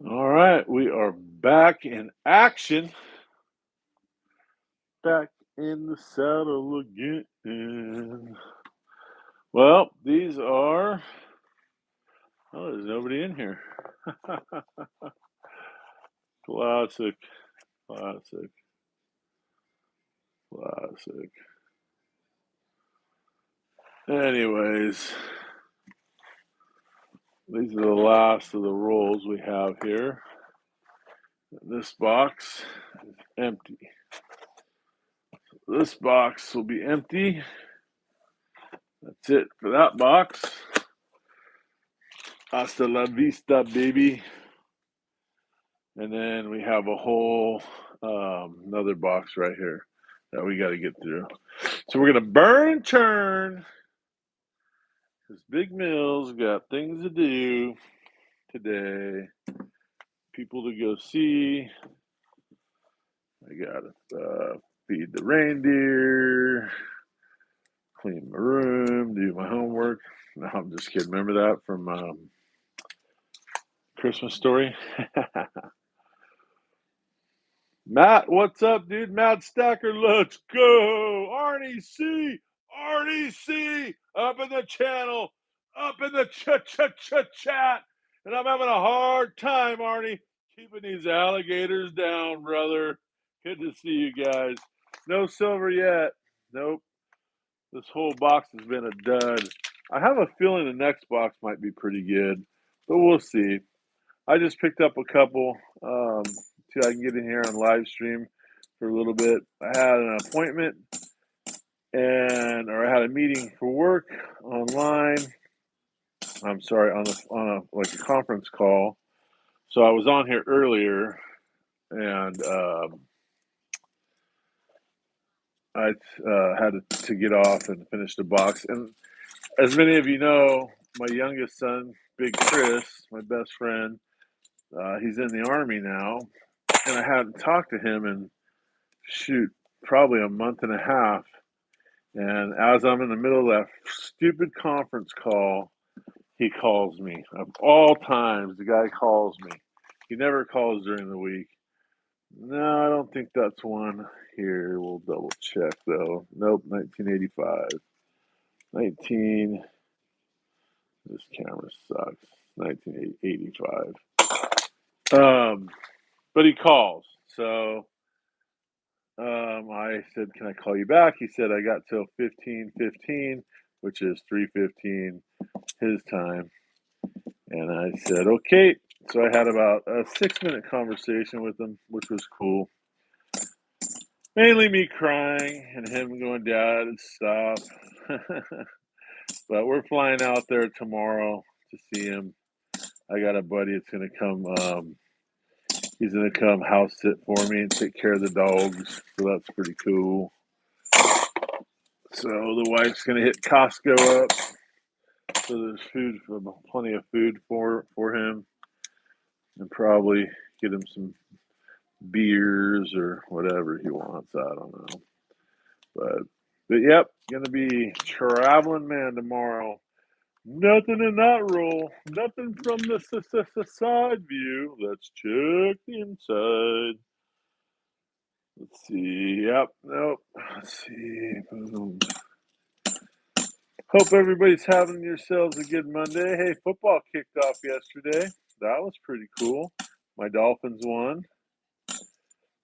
All right, we are back in action. Back in the saddle again. Well, these are. Oh, there's nobody in here. Classic, classic, classic. Anyways, these are the last of the rolls we have here. This box is empty. This box will be empty. That's it for that box. Hasta la vista, baby. And then we have a whole another box right here that we got to get through. So we're gonna burn and churn because Big Mill's got things to do today. People to go see. I gotta feed the reindeer, clean my room, do my homework. No, I'm just kidding. Remember that from Christmas Story? Matt, what's up, dude? Matt Stacker, let's go. Arnie C, Arnie C, up in the channel, up in the chat. And I'm having a hard time, Arnie, keeping these alligators down, brother. Good to see you guys. No silver yet. Nope. This whole box has been a dud. I have a feeling the next box might be pretty good, but we'll see. I just picked up a couple so I can get in here on live stream for a little bit. I had an appointment or I had a meeting for work online. I'm sorry, on a like a conference call. So I was on here earlier, and I had to get off and finish the box. And as many of you know, my youngest son, Big Chris, my best friend, he's in the Army now, and I hadn't talked to him in probably a month and a half. And as I'm in the middle of that stupid conference call, he calls me. Of all times, the guy calls me. He never calls during the week. No, I don't think that's one. Here, we'll double check though. Nope, 1985. 19. This camera sucks. 1985. But he calls. So I said, "Can I call you back?" He said, "I got till 15:15, which is 3:15 his time." And I said, "Okay." So I had about a 6-minute conversation with him, which was cool. Mainly me crying and him going, "Dad, stop." But we're flying out there tomorrow to see him. I got a buddy that's gonna come. He's gonna come house sit for me and take care of the dogs. So that's pretty cool. So the wife's gonna hit Costco up. So there's plenty of food for him, and probably get him some beers or whatever he wants. I don't know, but yep, gonna be traveling man tomorrow. Nothing in that roll. Nothing from the side view. Let's check the inside. Let's see. Yep. Nope. Let's see. Hope everybody's having yourselves a good Monday. Hey, football kicked off yesterday. That was pretty cool. My Dolphins won.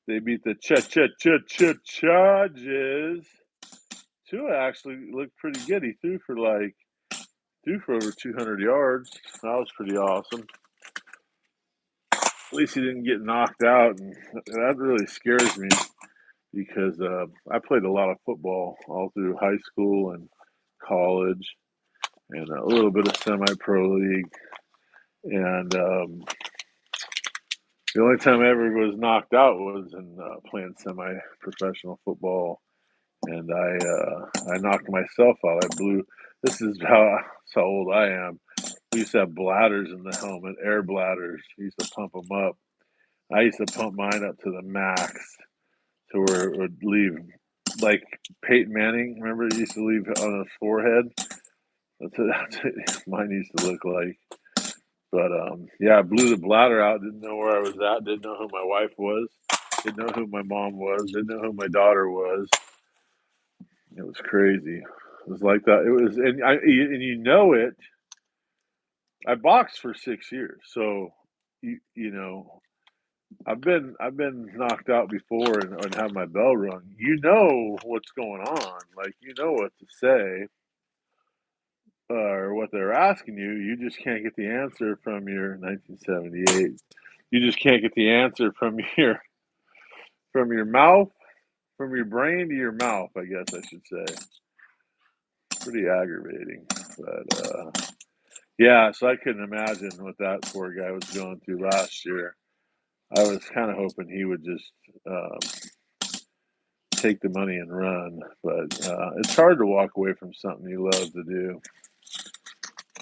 They beat the Chargers. Tua actually looked pretty good. He threw for over 200 yards. That was pretty awesome. At least he didn't get knocked out, and that really scares me because I played a lot of football all through high school and college, and a little bit of semi-pro league. And the only time I ever was knocked out was in playing semi-professional football, and I knocked myself out. I blew. This is how old I am. We used to have bladders in the helmet, air bladders. We used to pump them up. I used to pump mine up to the max, to where it would leave like Peyton Manning. Remember, it used to leave on his forehead. That's what mine used to look like. But yeah, I blew the bladder out. Didn't know where I was at. Didn't know who my wife was. Didn't know who my mom was. Didn't know who my daughter was. It was crazy. It was like that. It was, and you know it. I boxed for 6 years, so you know I've been knocked out before and have my bell rung. You know what's going on. Like you know what to say or what they're asking you. You just can't get the answer from your 1978. You just can't get the answer from your mouth, from your brain to your mouth. I guess I should say. Pretty aggravating, but yeah. So I couldn't imagine what that poor guy was going through last year. I was kind of hoping he would just take the money and run, but it's hard to walk away from something you love to do.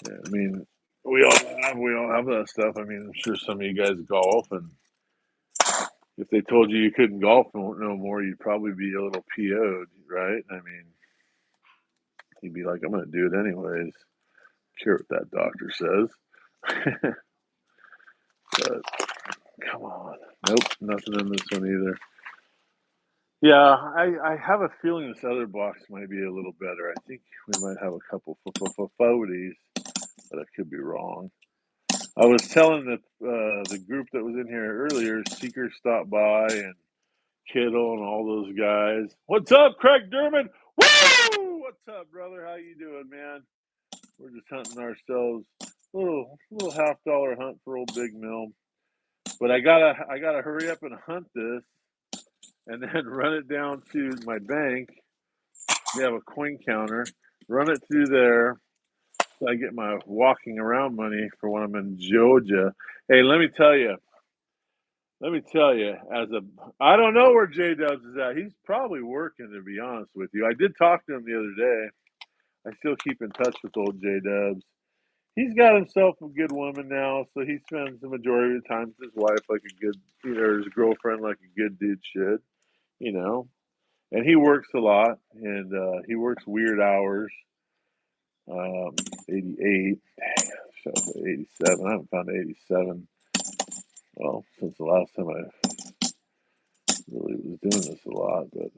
Yeah, I mean, we all have that stuff. I mean, I'm sure some of you guys golf, and if they told you you couldn't golf no more, you'd probably be a little PO'd, right? I mean, you'd be like, I'm going to do it anyways. Care what that doctor says. But come on, nope, nothing in this one either. Yeah, I have a feeling this other box might be a little better. I think we might have a couple photos, but I could be wrong. I was telling the group that was in here earlier, Seeker stopped by and Kittle and all those guys. What's up, Craig Dermott? Woo! What's up, brother? How you doing, man? We're just hunting ourselves little $50 hunt for old Big Mill. But I gotta hurry up and hunt this and then run it down to my bank. They have a coin counter. Run it through there so I get my walking around money for when I'm in Georgia. Hey, let me tell you, I don't know where J Dubs is at. He's probably working, to be honest with you. I did talk to him the other day. I still keep in touch with old J Dubs. He's got himself a good woman now, so he spends the majority of the time with his wife like a good, his girlfriend like a good dude should, you know. And he works a lot, and he works weird hours. 88, dang, I should 87. I haven't found 87. Well, since the last time I really was doing this a lot, but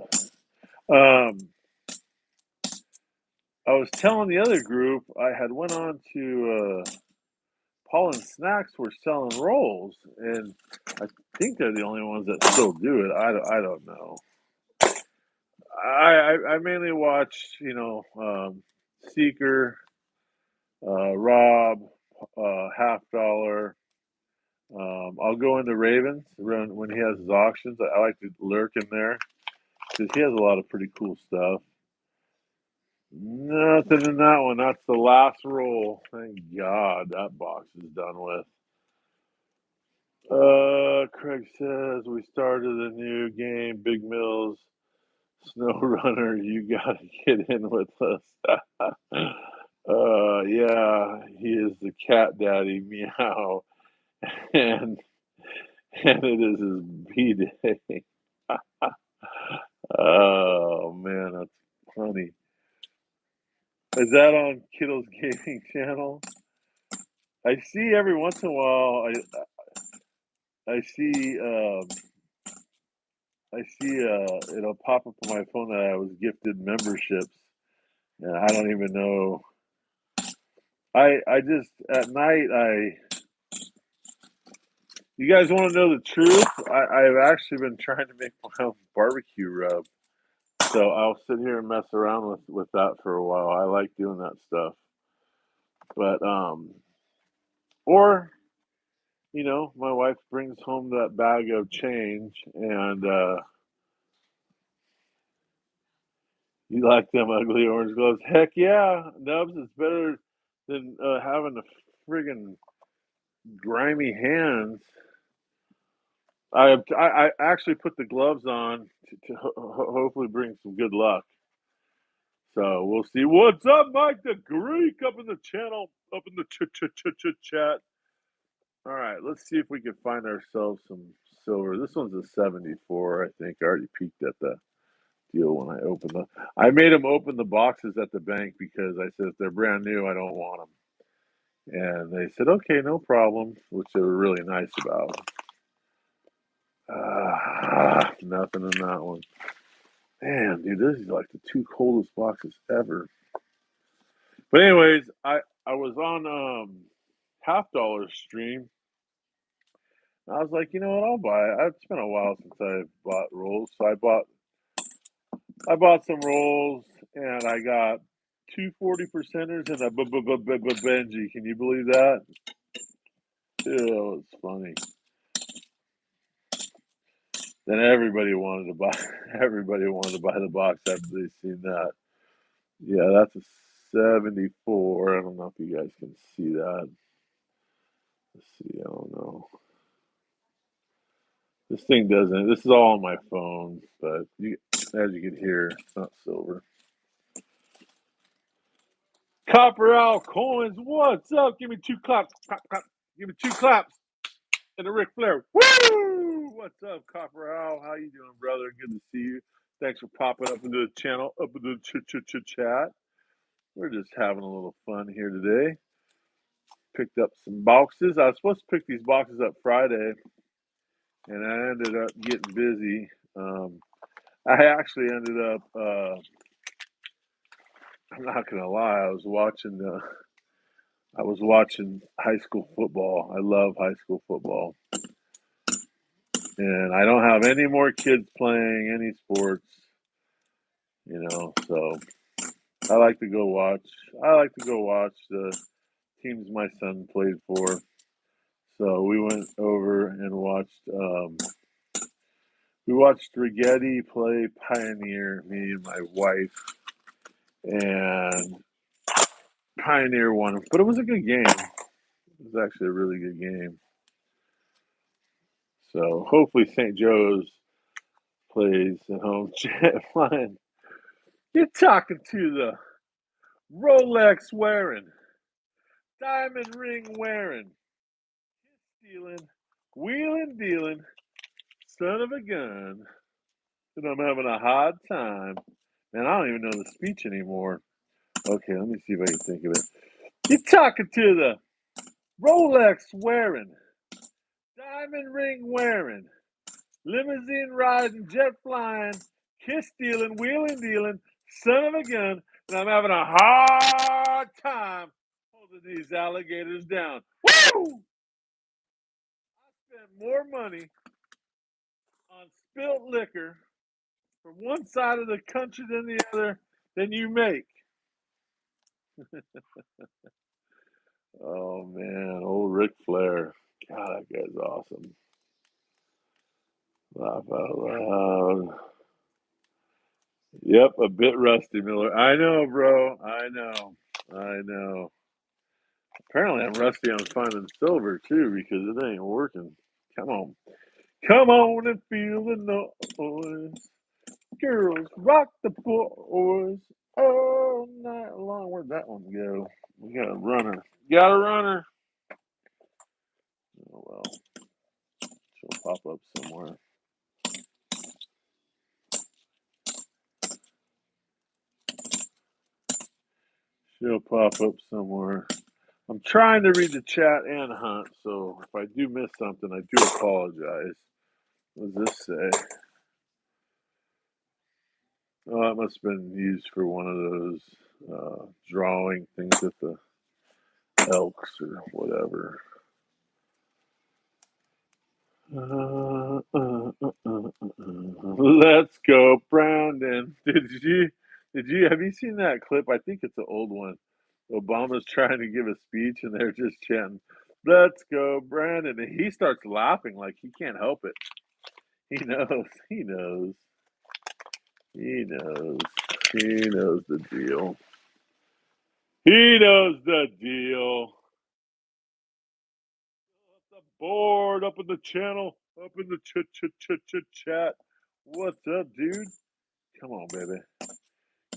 I was telling the other group I had went on to Paul and Snacks were selling rolls, and I think they're the only ones that still do it. I don't know. I mainly watch Seeker, Rob, Half Dollar. I'll go into Ravens when he has his auctions. I like to lurk in there because he has a lot of pretty cool stuff. Nothing in that one. That's the last roll. Thank God that box is done with. Craig says we started a new game, Big Mills Snow Runner. You gotta get in with us. Yeah, he is the cat daddy, meow, and it is his B day. Oh man, that's funny. Is that on Kittle's gaming channel? I see every once in a while. I see it'll pop up on my phone that I was gifted memberships, and I don't even know. I just at night You guys want to know the truth? I've actually been trying to make my own barbecue rub, so I'll sit here and mess around with that for a while. I like doing that stuff, but or my wife brings home that bag of change, and you like them ugly orange gloves? Heck yeah, Nubs. It's better than having the friggin' grimy hands. I actually put the gloves on to hopefully bring some good luck. So we'll see. What's up, Mike the Greek, up in the channel, up in the chat. All right, let's see if we can find ourselves some silver. This one's a 74, I think. I already peeked at the deal when I opened I made them open the boxes at the bank because I said if they're brand new, I don't want them. And they said, okay, no problem, which they were really nice about. Nothing in that one. Man, dude, this is like the two coldest boxes ever. But anyways, I was on Half Dollar stream. And I was like, you know what, I'll buy it. It's been a while since I bought rolls, so I bought some rolls, and I got two 40%ers and a Benji. Can you believe that? Ew, that was funny. Then everybody wanted to buy. Everybody wanted to buy the box after they seen that. Yeah, that's a 74. I don't know if you guys can see that. Let's see. I don't know. This thing doesn't. This is all on my phone, but as you can hear, it's not silver. Copper Owl Coins, what's up? Give me two claps. Clap, clap. Give me two claps. And a Ric Flair. Woo! What's up, Copper Owl? How you doing, brother? Good to see you. Thanks for popping up into the channel, up into the chat. We're just having a little fun here today. Picked up some boxes. I was supposed to pick these boxes up Friday, and I ended up getting busy. I actually ended up. I'm not gonna lie. I was watching high school football. I love high school football, and I don't have any more kids playing any sports. So I like to go watch. I like to go watch the teams my son played for. So we went over and watched. We watched Rigetti play Pioneer. Me and my wife, and Pioneer won, but it was a good game. It was actually a really good game. So hopefully St. Joe's plays at home. Jet flying. You're talking to the Rolex wearing, diamond ring wearing, stealing, wheeling dealing, son of a gun. And I'm having a hard time. Man, I don't even know the speech anymore. Okay, let me see if I can think of it. You're talking to the Rolex wearing, diamond ring wearing, limousine riding, jet flying, kiss stealing, wheeling dealing, son of a gun, and I'm having a hard time holding these alligators down. Woo! I spent more money on spilt liquor from one side of the country than the other than you make. Oh man, old Ric Flair. God, that guy's awesome. Laugh out loud. Yep, a bit rusty, Miller. I know, bro. I know. I know. Apparently, I'm rusty on finding silver too because it ain't working. Come on. Come on and feel the noise. Girls, rock the boys all night long. Where'd that one go? We got a runner. Got a runner. Oh, well, she'll pop up somewhere. She'll pop up somewhere. I'm trying to read the chat and hunt, so if I do miss something, I do apologize. What does this say? Oh, that must have been used for one of those drawing things with the elks or whatever. Let's go, Brandon. Have you seen that clip? I think it's an old one. Obama's trying to give a speech and they're just chanting, "Let's go, Brandon." And he starts laughing like he can't help it. He knows. He knows. He knows. He knows the deal. He knows the deal. The board up in the channel, up in the chat. What's up, dude? Come on, baby.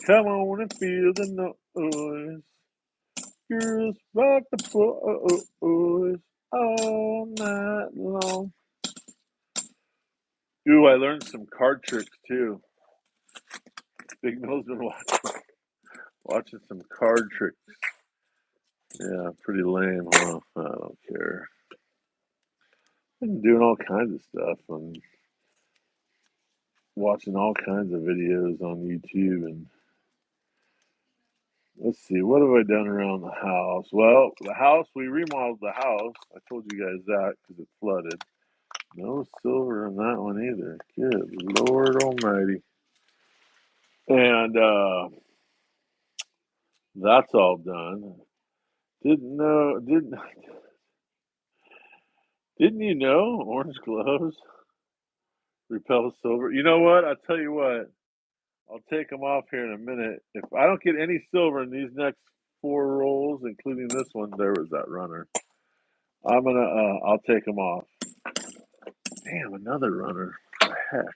Come on and feel the noise. Girls rock the boys all night long. Ooh, I learned some card tricks too. Big Mill's been watching some card tricks. Yeah, pretty lame, huh? I don't care. I'm doing all kinds of stuff and watching all kinds of videos on YouTube. And let's see, what have I done around the house? Well, the house, we remodeled the house. I told you guys that because it flooded. No silver in that one either. Good Lord Almighty. And that's all done. Didn't you know orange gloves repel silver? You know what? I'll tell you what. I'll take them off here in a minute. If I don't get any silver in these next 4 rolls, including this one, there was that runner. I'll take them off. Damn, another runner. What the heck?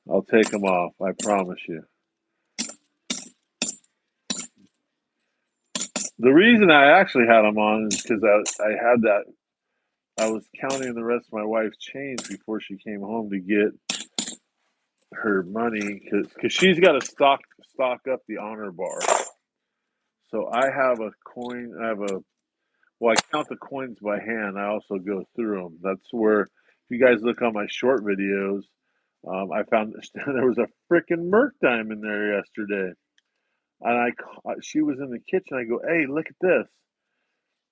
I'll take them off. I promise you. The reason I actually had them on is because I had that. I was counting the rest of my wife's change before she came home to get her money because she's got to stock up the honor bar. So I have a coin. Well, I count the coins by hand. I also go through them. That's where, if you guys look on my short videos, I found there was a freaking Merc dime in there yesterday. And she was in the kitchen. I go, hey, look at this.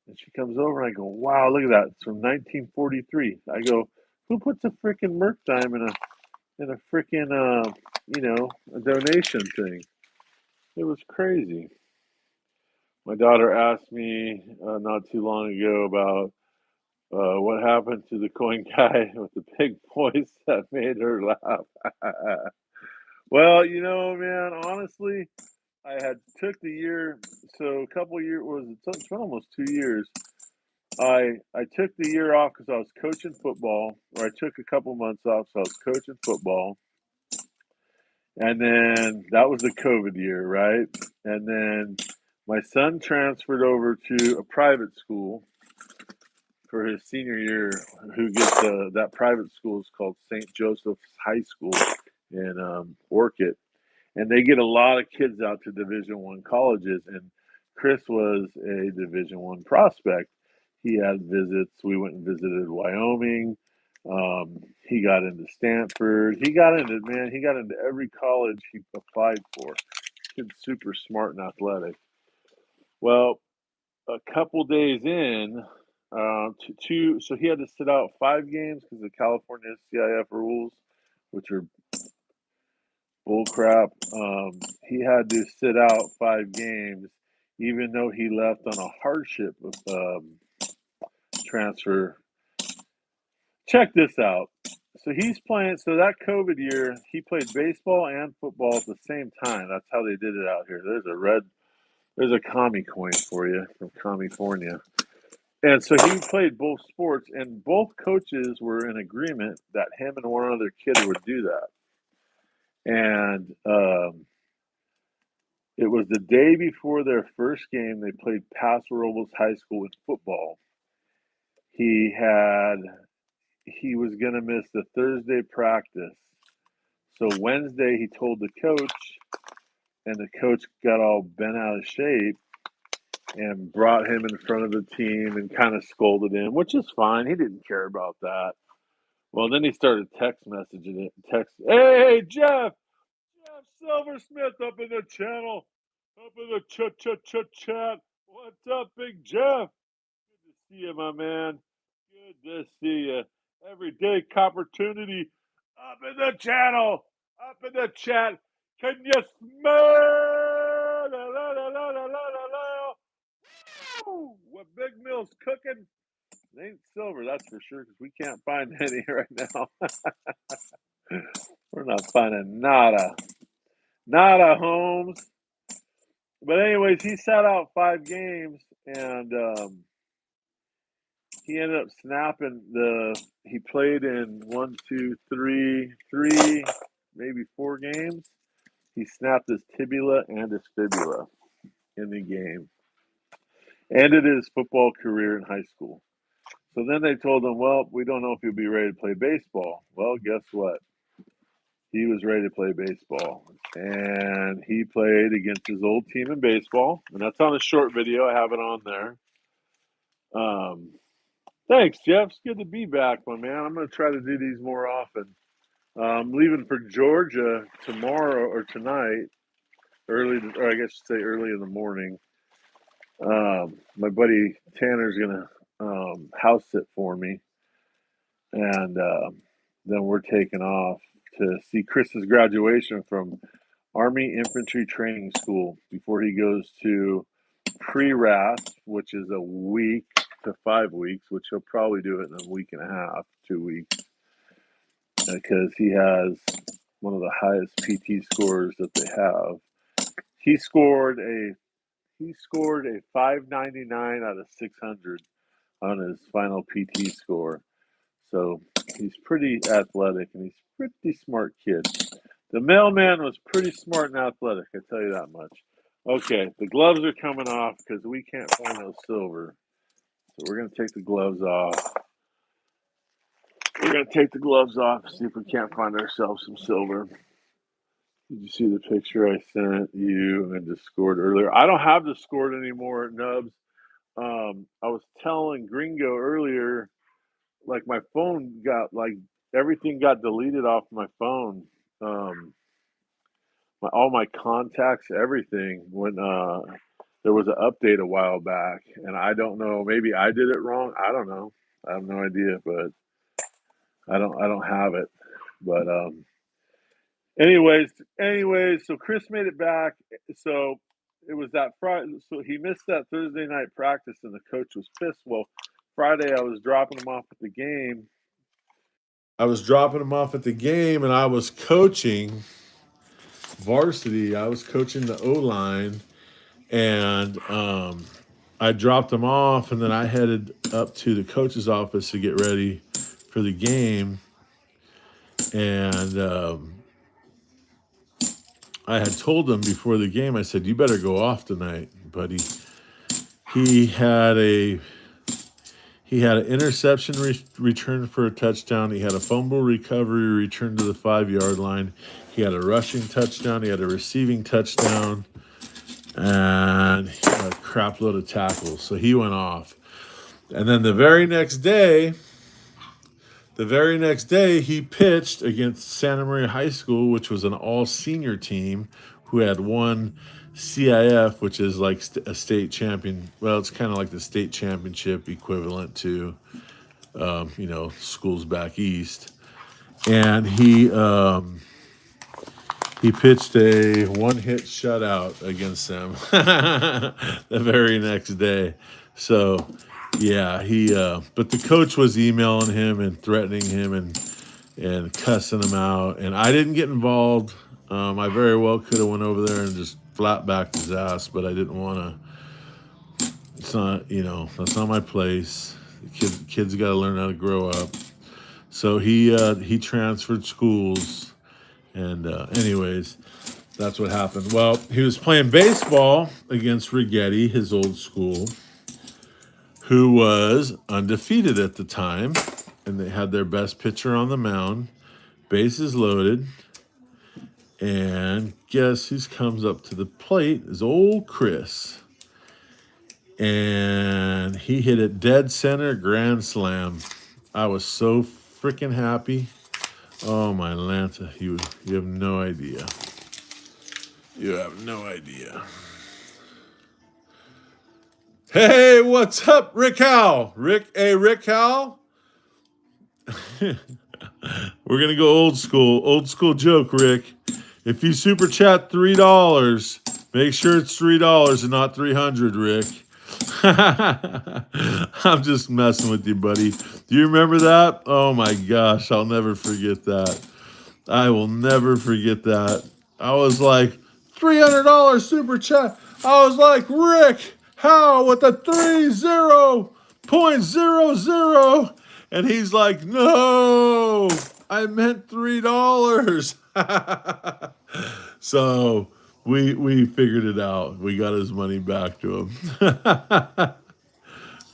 And she comes over and I go, wow, look at that. It's from 1943. I go, who puts a freaking Merc dime in a freaking, a donation thing? It was crazy. My daughter asked me not too long ago about what happened to the coin guy with the big voice that made her laugh. Well, man, honestly, I had took the year, so a couple years was it's been almost 2 years. I took the year off because I was coaching football, or I took a couple months off, so I was coaching football, and then that was the COVID year, right? And then my son transferred over to a private school for his senior year, who gets that private school is called St. Joseph's High School in Orchid, and they get a lot of kids out to Division I colleges. And Chris was a Division I prospect. He had visits. We went and visited Wyoming. He got into Stanford. He got into every college he applied for. Kid's super smart and athletic. Well, a couple days in, so he had to sit out 5 games because of California CIF rules, which are bull crap. He had to sit out 5 games, even though he left on a hardship transfer. Check this out. So he's playing. So that COVID year, he played baseball and football at the same time. That's how they did it out here. There's a commie coin for you from California. And so he played both sports, and both coaches were in agreement that him and one other kid would do that. And it was the day before their first game. They played Paso Robles High School in football. He was going to miss the Thursday practice. So Wednesday, he told the coach, and the coach got all bent out of shape and brought him in front of the team and kind of scolded him, which is fine. He didn't care about that. Well, then he started text messaging it. Hey, Jeff Silversmith up in the channel, up in the chat. What's up, Big Jeff? Good to see you, my man. Good to see you. Everyday opportunity up in the channel, up in the chat. Can you smell? La, la, la, la, la, la, la. Woo! What Big Mill's cooking? It ain't silver, that's for sure, because we can't find any right now. We're not finding nada, Holmes. But anyways, he sat out 5 games, and he ended up snapping he played in 1, 2, 3, maybe 4 games. He snapped his tibia and his fibula in the game. Ended his football career in high school. So then they told him, well, we don't know if you'll be ready to play baseball. Well, guess what? he was ready to play baseball. And he played against his old team in baseball. And that's on a short video. I have it on there. Thanks, Jeff. It's good to be back, my man. I'm going to try to do these more often. I'm leaving for Georgia tomorrow or tonight, or I guess you say early in the morning. My buddy Tanner's going to house sit for me. And then we're taking off to see Chris's graduation from Army Infantry Training School before he goes to pre-RAF, which is a week to 5 weeks, which he'll probably do it in a week and a half, 2 weeks, because he has one of the highest PT scores that they have. He scored a 599 out of 600 on his final PT score. So he's pretty athletic and he's a pretty smart kid. The mailman was pretty smart and athletic, I tell you that much. Okay, the gloves are coming off because we can't find no silver. So we're going to take the gloves off. We're going to take the gloves off and see if we can't find ourselves some silver. Did you see the picture I sent you and Discord earlier? I don't have Discord anymore, Nubs. I was telling Gringo earlier, like my phone got, like, everything got deleted off my phone. All my contacts, everything, when there was an update a while back, and I don't know, maybe I did it wrong. I don't know. I have no idea, but I don't have it. But anyways, so Chris made it back. So it was that Friday. So he missed that Thursday night practice, and the coach was pissed. Well, Friday I was dropping him off at the game. And I was coaching varsity. I was coaching the O line, and I dropped him off, and then I headed up to the coach's office to get ready for the game. And I had told him before the game, I said, "You better go off tonight, buddy." He had an interception return for a touchdown. He had a fumble recovery return to the 5-yard line. He had a rushing touchdown. He had a receiving touchdown, and a crap load of tackles. So he went off. And then the very next day, he pitched against Santa Maria High School, which was an all-senior team who had won CIF, which is like a state champion. Well, it's kind of like the state championship equivalent to, schools back east. And he pitched a one-hit shutout against them the very next day. So, yeah, but the coach was emailing him and threatening him and cussing him out. And I didn't get involved. I very well could have went over there and just flat backed his ass, but I didn't want to. It's not, that's not my place. Kids got to learn how to grow up. So he transferred schools. And anyways, that's what happened. Well, he was playing baseball against Rigetti, his old school, who was undefeated at the time. And they had their best pitcher on the mound, bases loaded. And guess who comes up to the plate is old Chris. And he hit it dead center, grand slam. I was so freaking happy. Oh, my Lanta, you have no idea. You have no idea. Hey, what's up, Rick Howell? Rick Howell? We're going to go old school joke, Rick. If you super chat $3, make sure it's $3 and not 300, Rick. I'm just messing with you, buddy. Do you remember that? Oh my gosh, I'll never forget that. I will never forget that. I was like, $300 super chat. I was like, Rick, how with the 30.00? And he's like, no, I meant $3. So we figured it out. We got his money back to him.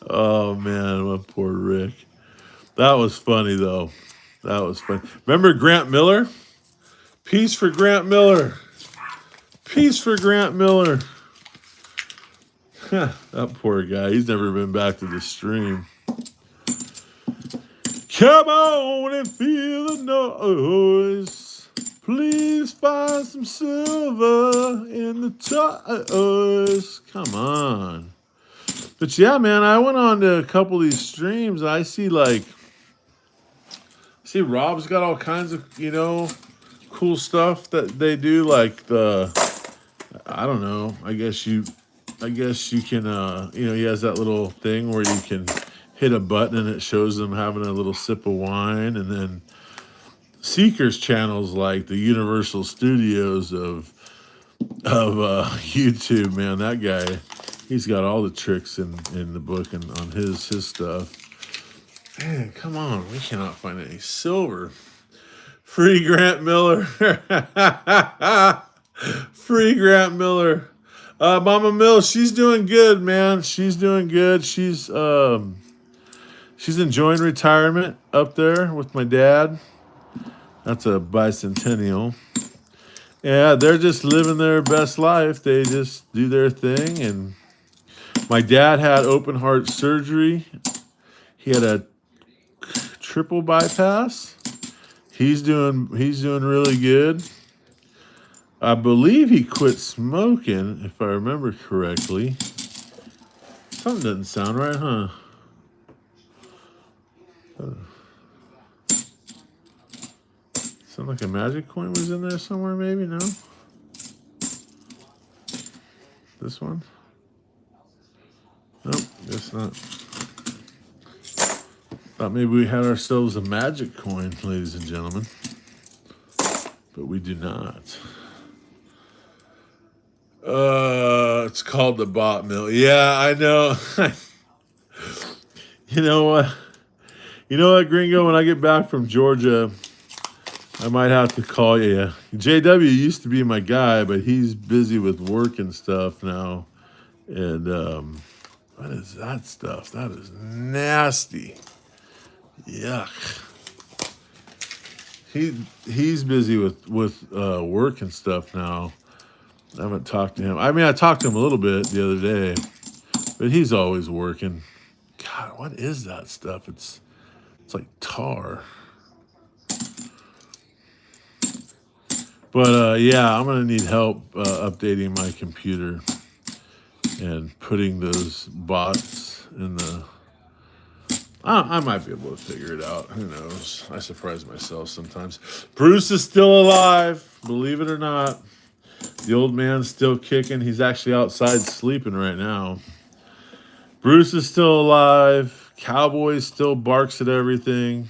Oh man, my poor Rick. That was funny though. That was funny. Remember Grant Miller? Peace for Grant Miller. Peace for Grant Miller. That poor guy. He's never been back to the stream. Come on and feel the noise. Please find some silver in the toys. Come on. But yeah, man, I went on to a couple of these streams. I see Rob's got all kinds of, cool stuff that they do. Like I don't know. I guess you can, he has that little thing where you can hit a button and it shows them having a little sip of wine. And then Seeker's channels, like the Universal Studios of YouTube, man, that guy, he's got all the tricks in the book and on his stuff. Man, come on, we cannot find any silver. Free Grant Miller. Free Grant Miller. Mama Mill, she's doing good, man. She's doing good. She's enjoying retirement up there with my dad. That's a bicentennial. Yeah, they're just living their best life. They just do their thing. And my dad had open heart surgery. He had a triple bypass. He's doing really good. I believe he quit smoking, if I remember correctly. Something doesn't sound right, huh? Sound like a magic coin was in there somewhere, maybe? No? This one? Nope, guess not. Thought maybe we had ourselves a magic coin, ladies and gentlemen. But we do not. It's called the bot mill. Yeah, I know. You know what? You know what, Gringo? When I get back from Georgia, I might have to call you. JW used to be my guy, but he's busy with work and stuff now. And what is that stuff? That is nasty. Yuck. He's busy with work and stuff now. I haven't talked to him. I mean, I talked to him a little bit the other day, but he's always working. God, what is that stuff? It's like tar. But yeah, I'm gonna need help updating my computer and putting those bots in the. I might be able to figure it out. Who knows? I surprise myself sometimes. Bruce is still alive, believe it or not. The old man's still kicking. He's actually outside sleeping right now. Bruce is still alive. Cowboy still barks at everything.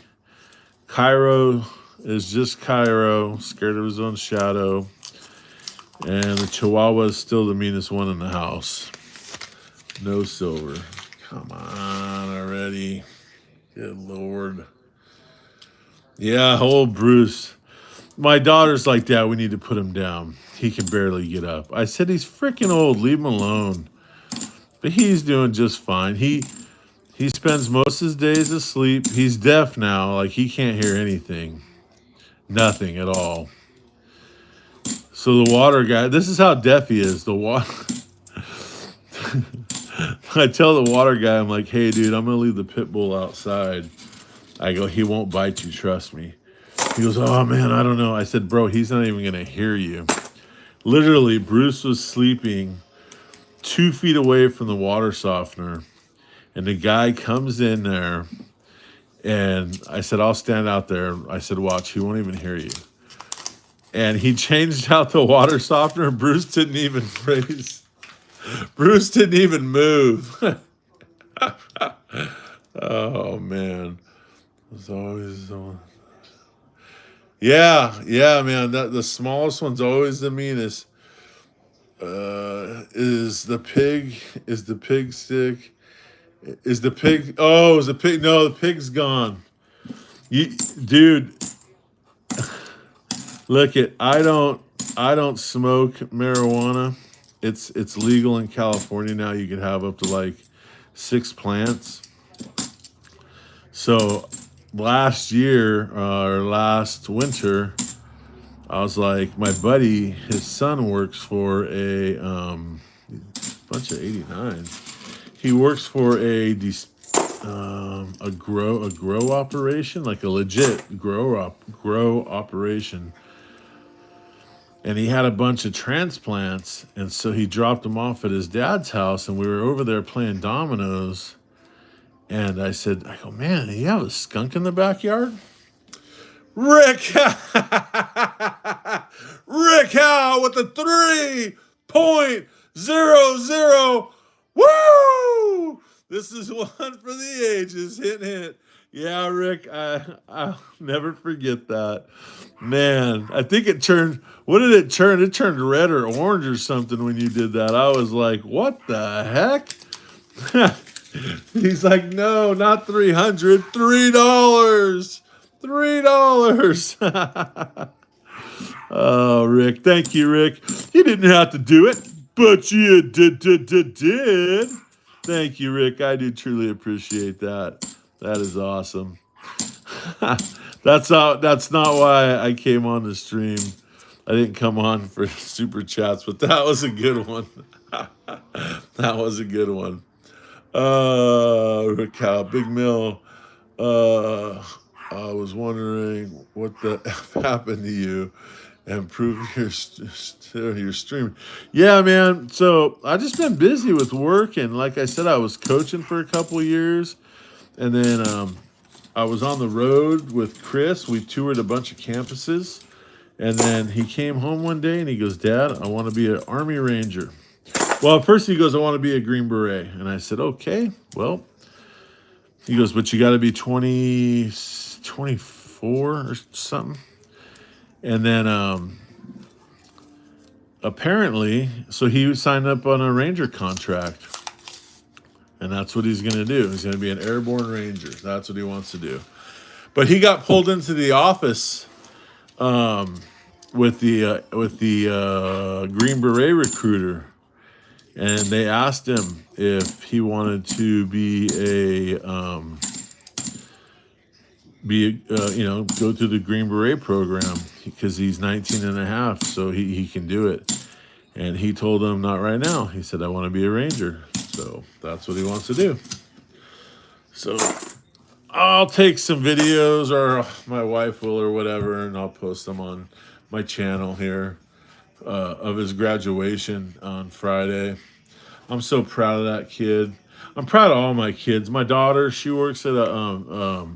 Cairo is just Cairo, scared of his own shadow. And the Chihuahua is still the meanest one in the house. No silver. Come on already. Good Lord. Yeah, old Bruce. My daughter's like, Dad, we need to put him down. He can barely get up. I said, he's freaking old. Leave him alone. But he's doing just fine. He spends most of his days asleep. He's deaf now. Like, he can't hear anything. Nothing at all. So the water guy, this is how deaf he is. The water. I tell the water guy, I'm like, hey, dude, I'm going to leave the pit bull outside. I go, he won't bite you, trust me. He goes, oh, man, I don't know. I said, bro, he's not even going to hear you. Literally, Bruce was sleeping 2 feet away from the water softener. And the guy comes in there. And I said, I'll stand out there. I said, watch, he won't even hear you. And he changed out the water softener. Bruce didn't even raise. Bruce didn't even move. Oh, man. There's always someone. Yeah, man. The smallest one's always the meanest. Is the pig stick? Is the pig? Oh, is the pig? No, the pig's gone. Dude, look it. I don't smoke marijuana. It's legal in California now. You can have up to like 6 plants. So last year or last winter, I was like, my buddy, his son works for a bunch of 89. He works for a grow operation, like a legit grow operation, and he had a bunch of transplants, and so he dropped them off at his dad's house, and we were over there playing dominoes, and I go, man, you have a skunk in the backyard? Rick, Rick Howe with the 3.00. Woo! This is one for the ages. Hint, hint. Yeah, Rick, I'll never forget that. Man, I think it turned, what did it turn? It turned red or orange or something when you did that. I was like, what the heck? He's like, no, not 300, $3. $3. Oh, Rick. Thank you, Rick. You didn't have to do it, but you did. Thank you, Rick. I do truly appreciate that. That is awesome. That's not why I came on the stream. I didn't come on for super chats, but that was a good one. That was a good one. Rick Cow, Big Mill. Uh, I was wondering what the F happened to you and improve your stream. Yeah, man. So I just been busy with work, and like I said, I was coaching for a couple years, and then I was on the road with Chris. We toured a bunch of campuses, and then he came home one day and he goes, "Dad, I want to be an Army Ranger." Well, at first he goes, "I want to be a Green Beret," and I said, "Okay, well." He goes, "But you got to be 20, 24 or something." And then apparently, so he signed up on a Ranger contract. And that's what he's going to do. He's going to be an airborne Ranger. That's what he wants to do. But he got pulled into the office with the Green Beret recruiter. And they asked him if he wanted to go through the Green Beret program because he's 19 and a half, so he can do it. And he told them, not right now. He said, I want to be a Ranger. So that's what he wants to do. So I'll take some videos, or my wife will, or whatever, and I'll post them on my channel here of his graduation on Friday. I'm so proud of that kid. I'm proud of all my kids. My daughter, she works at a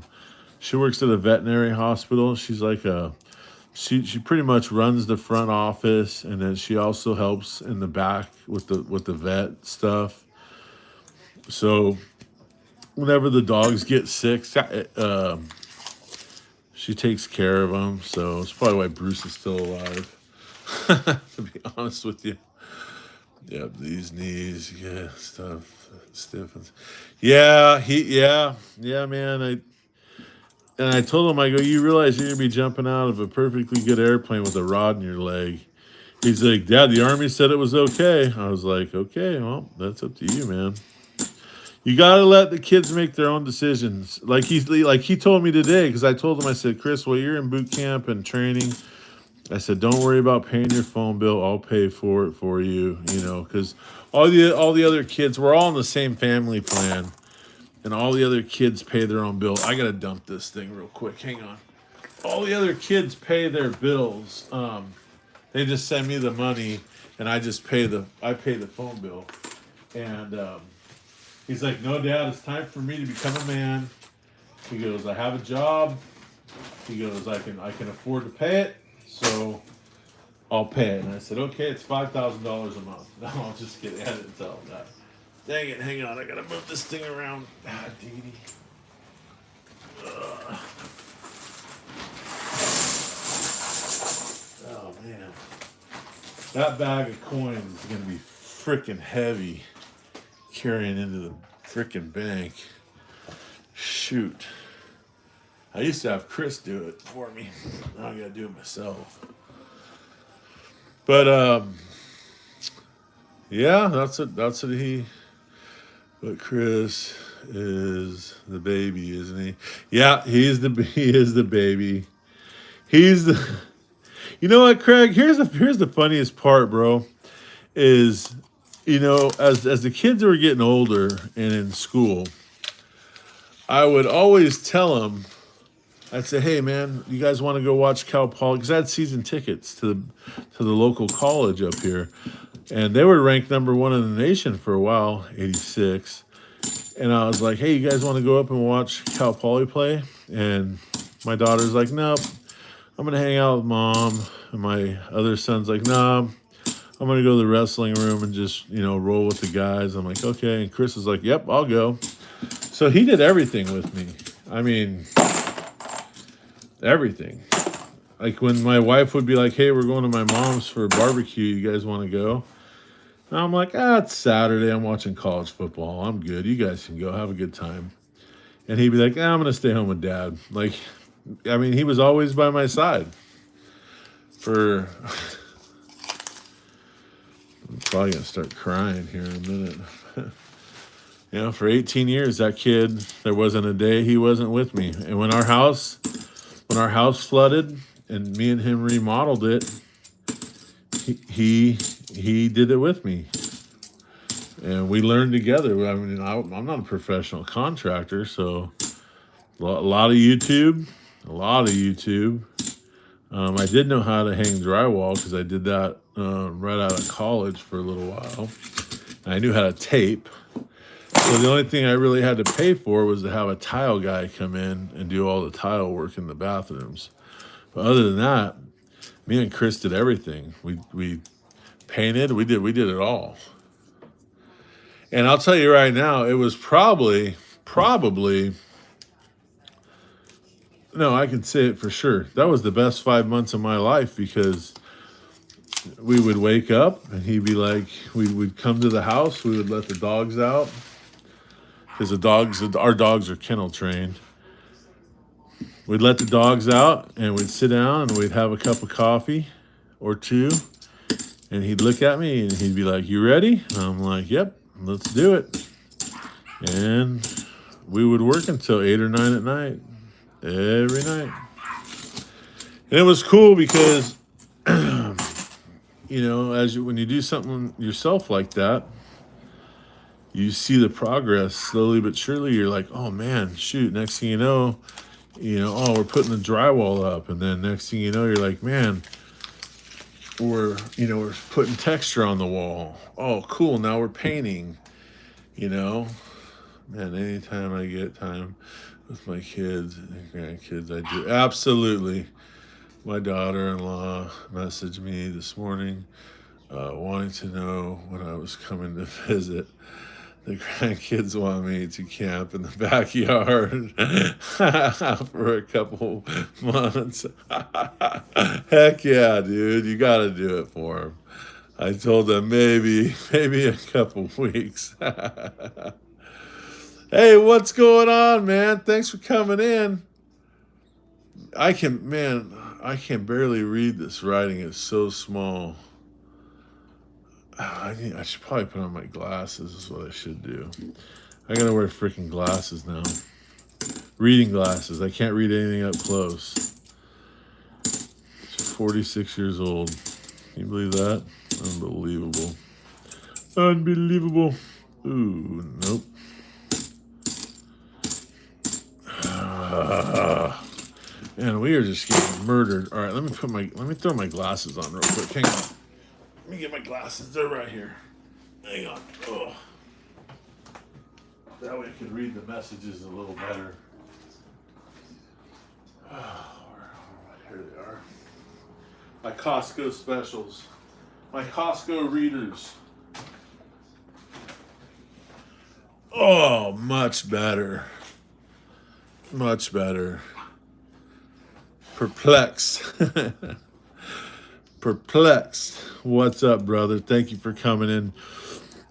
veterinary hospital. She's like she pretty much runs the front office, and then she also helps in the back with the vet stuff. So whenever the dogs get sick, she takes care of them. So it's probably why Bruce is still alive. To be honest with you. Yeah, these knees, yeah, stuff stiffens. Yeah, man. I told him, I go, you realize you're gonna be jumping out of a perfectly good airplane with a rod in your leg. He's like, Dad, the Army said it was okay. I was like, okay, well, that's up to you, man. You gotta let the kids make their own decisions. He told me today, because I told him, I said, Chris, while you're in boot camp and training, I said, don't worry about paying your phone bill. I'll pay for it for you, because all the other kids, we're all in the same family plan, and all the other kids pay their own bill. I gotta dump this thing real quick. Hang on. All the other kids pay their bills. They just send me the money, and I pay the phone bill. And he's like, no, Dad, it's time for me to become a man. He goes, I have a job. He goes, I can afford to pay it, so I'll pay it. And I said, okay, it's $5,000 a month. No, I'll just kidding. I didn't tell him that. Dang it, hang on. I gotta move this thing around. Ah, diggity. Oh, man. That bag of coins is gonna be freaking heavy carrying into the freaking bank. Shoot. I used to have Chris do it for me. Now I gotta do it myself. But yeah, that's what he. But Chris is the baby, isn't he? Yeah, he is the baby. He's the You know what, Craig? Here's the funniest part, bro. Is as the kids were getting older and in school, I would always tell them, I'd say, "Hey, man, you guys want to go watch Cal Poly?" Because I had season tickets to the local college up here, and they were ranked number one in the nation for a while, '86. And I was like, "Hey, you guys want to go up and watch Cal Poly play?" And my daughter's like, "Nope, I'm gonna hang out with mom." And my other son's like, "Nah, I'm gonna go to the wrestling room and just roll with the guys." I'm like, "Okay." And Chris is like, "Yep, I'll go." So he did everything with me. I mean, everything. Like when my wife would be like, "Hey, we're going to my mom's for a barbecue. You guys want to go?" And I'm like, "It's Saturday. I'm watching college football. I'm good. You guys can go. Have a good time." And he'd be like, I'm gonna stay home with dad. Like, I mean, he was always by my side. For I'm probably gonna start crying here in a minute. For 18 years, that kid, there wasn't a day he wasn't with me. And when our house flooded, and me and him remodeled it, he did it with me, and we learned together. I mean, I'm not a professional contractor, so a lot of YouTube, a lot of YouTube. I did know how to hang drywall because I did that right out of college for a little while. I knew how to tape. So the only thing I really had to pay for was to have a tile guy come in and do all the tile work in the bathrooms. But other than that, me and Chris did everything. We painted. We did it all. And I'll tell you right now, it was probably no, I can say it for sure. That was the best 5 months of my life because we would wake up and he'd be like, we would come to the house, we would let the dogs out because our dogs are kennel trained. We'd let the dogs out and we'd sit down and we'd have a cup of coffee or two. And he'd look at me and he'd be like, "You ready?" And I'm like, "Yep, let's do it." And we would work until 8 or 9 at night, every night. And it was cool because, when you do something yourself like that, you see the progress slowly but surely. You're like, "Oh man, shoot!" Next thing oh, we're putting the drywall up, and then next thing you know, you're like, "Man, we're putting texture on the wall. Oh, cool! Now we're painting." You know, Man, anytime I get time with my kids and grandkids, I do absolutely. My daughter-in-law messaged me this morning, wanting to know when I was coming to visit. The grandkids want me to camp in the backyard for a couple months. Heck yeah, dude. You got to do it for them. I told them maybe a couple weeks. Hey, what's going on, man? Thanks for coming in. I can barely read this writing. It's so small. I should probably put on my glasses, is what I should do. I gotta wear freaking glasses now. Reading glasses. I can't read anything up close. 46 years old. Can you believe that? Unbelievable. Unbelievable. Ooh, nope. Man, we are just getting murdered. All right, let me throw my glasses on real quick. Hang on. Let me get my glasses. They're right here. Hang on. Oh. That way I can read the messages a little better. Oh, here they are. My Costco specials. My Costco readers. Oh, much better. Much better. Perplexed. Perplexed. What's up, brother? Thank you for coming in.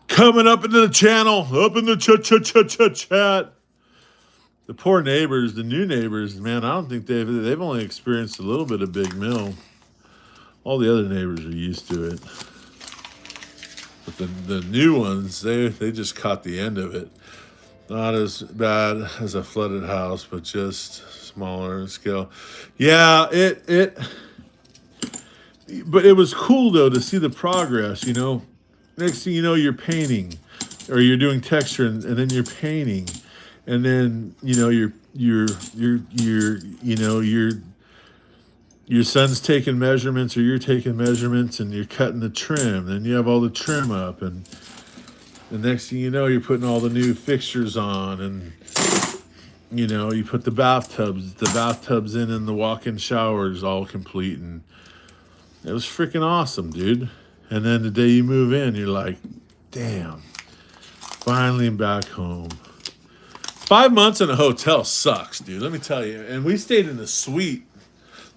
Coming up into the channel. Up in the chat. The poor neighbors, the new neighbors, man, I don't think they've only experienced a little bit of Big Mill. All the other neighbors are used to it. But the new ones, they just caught the end of it. Not as bad as a flooded house, but just smaller in scale. Yeah, but it was cool though to see the progress. Next thing you know, you're painting, or you're doing texture, and then you're painting, and then your son's taking measurements, or you're taking measurements, and you're cutting the trim. Then you have all the trim up, and the next thing you know, you're putting all the new fixtures on, and you put the bathtubs in, and the walk-in showers all complete, and it was freaking awesome, dude. And then the day you move in, you're like, damn, finally back home. 5 months in a hotel sucks, dude. Let me tell you. And we stayed in a suite.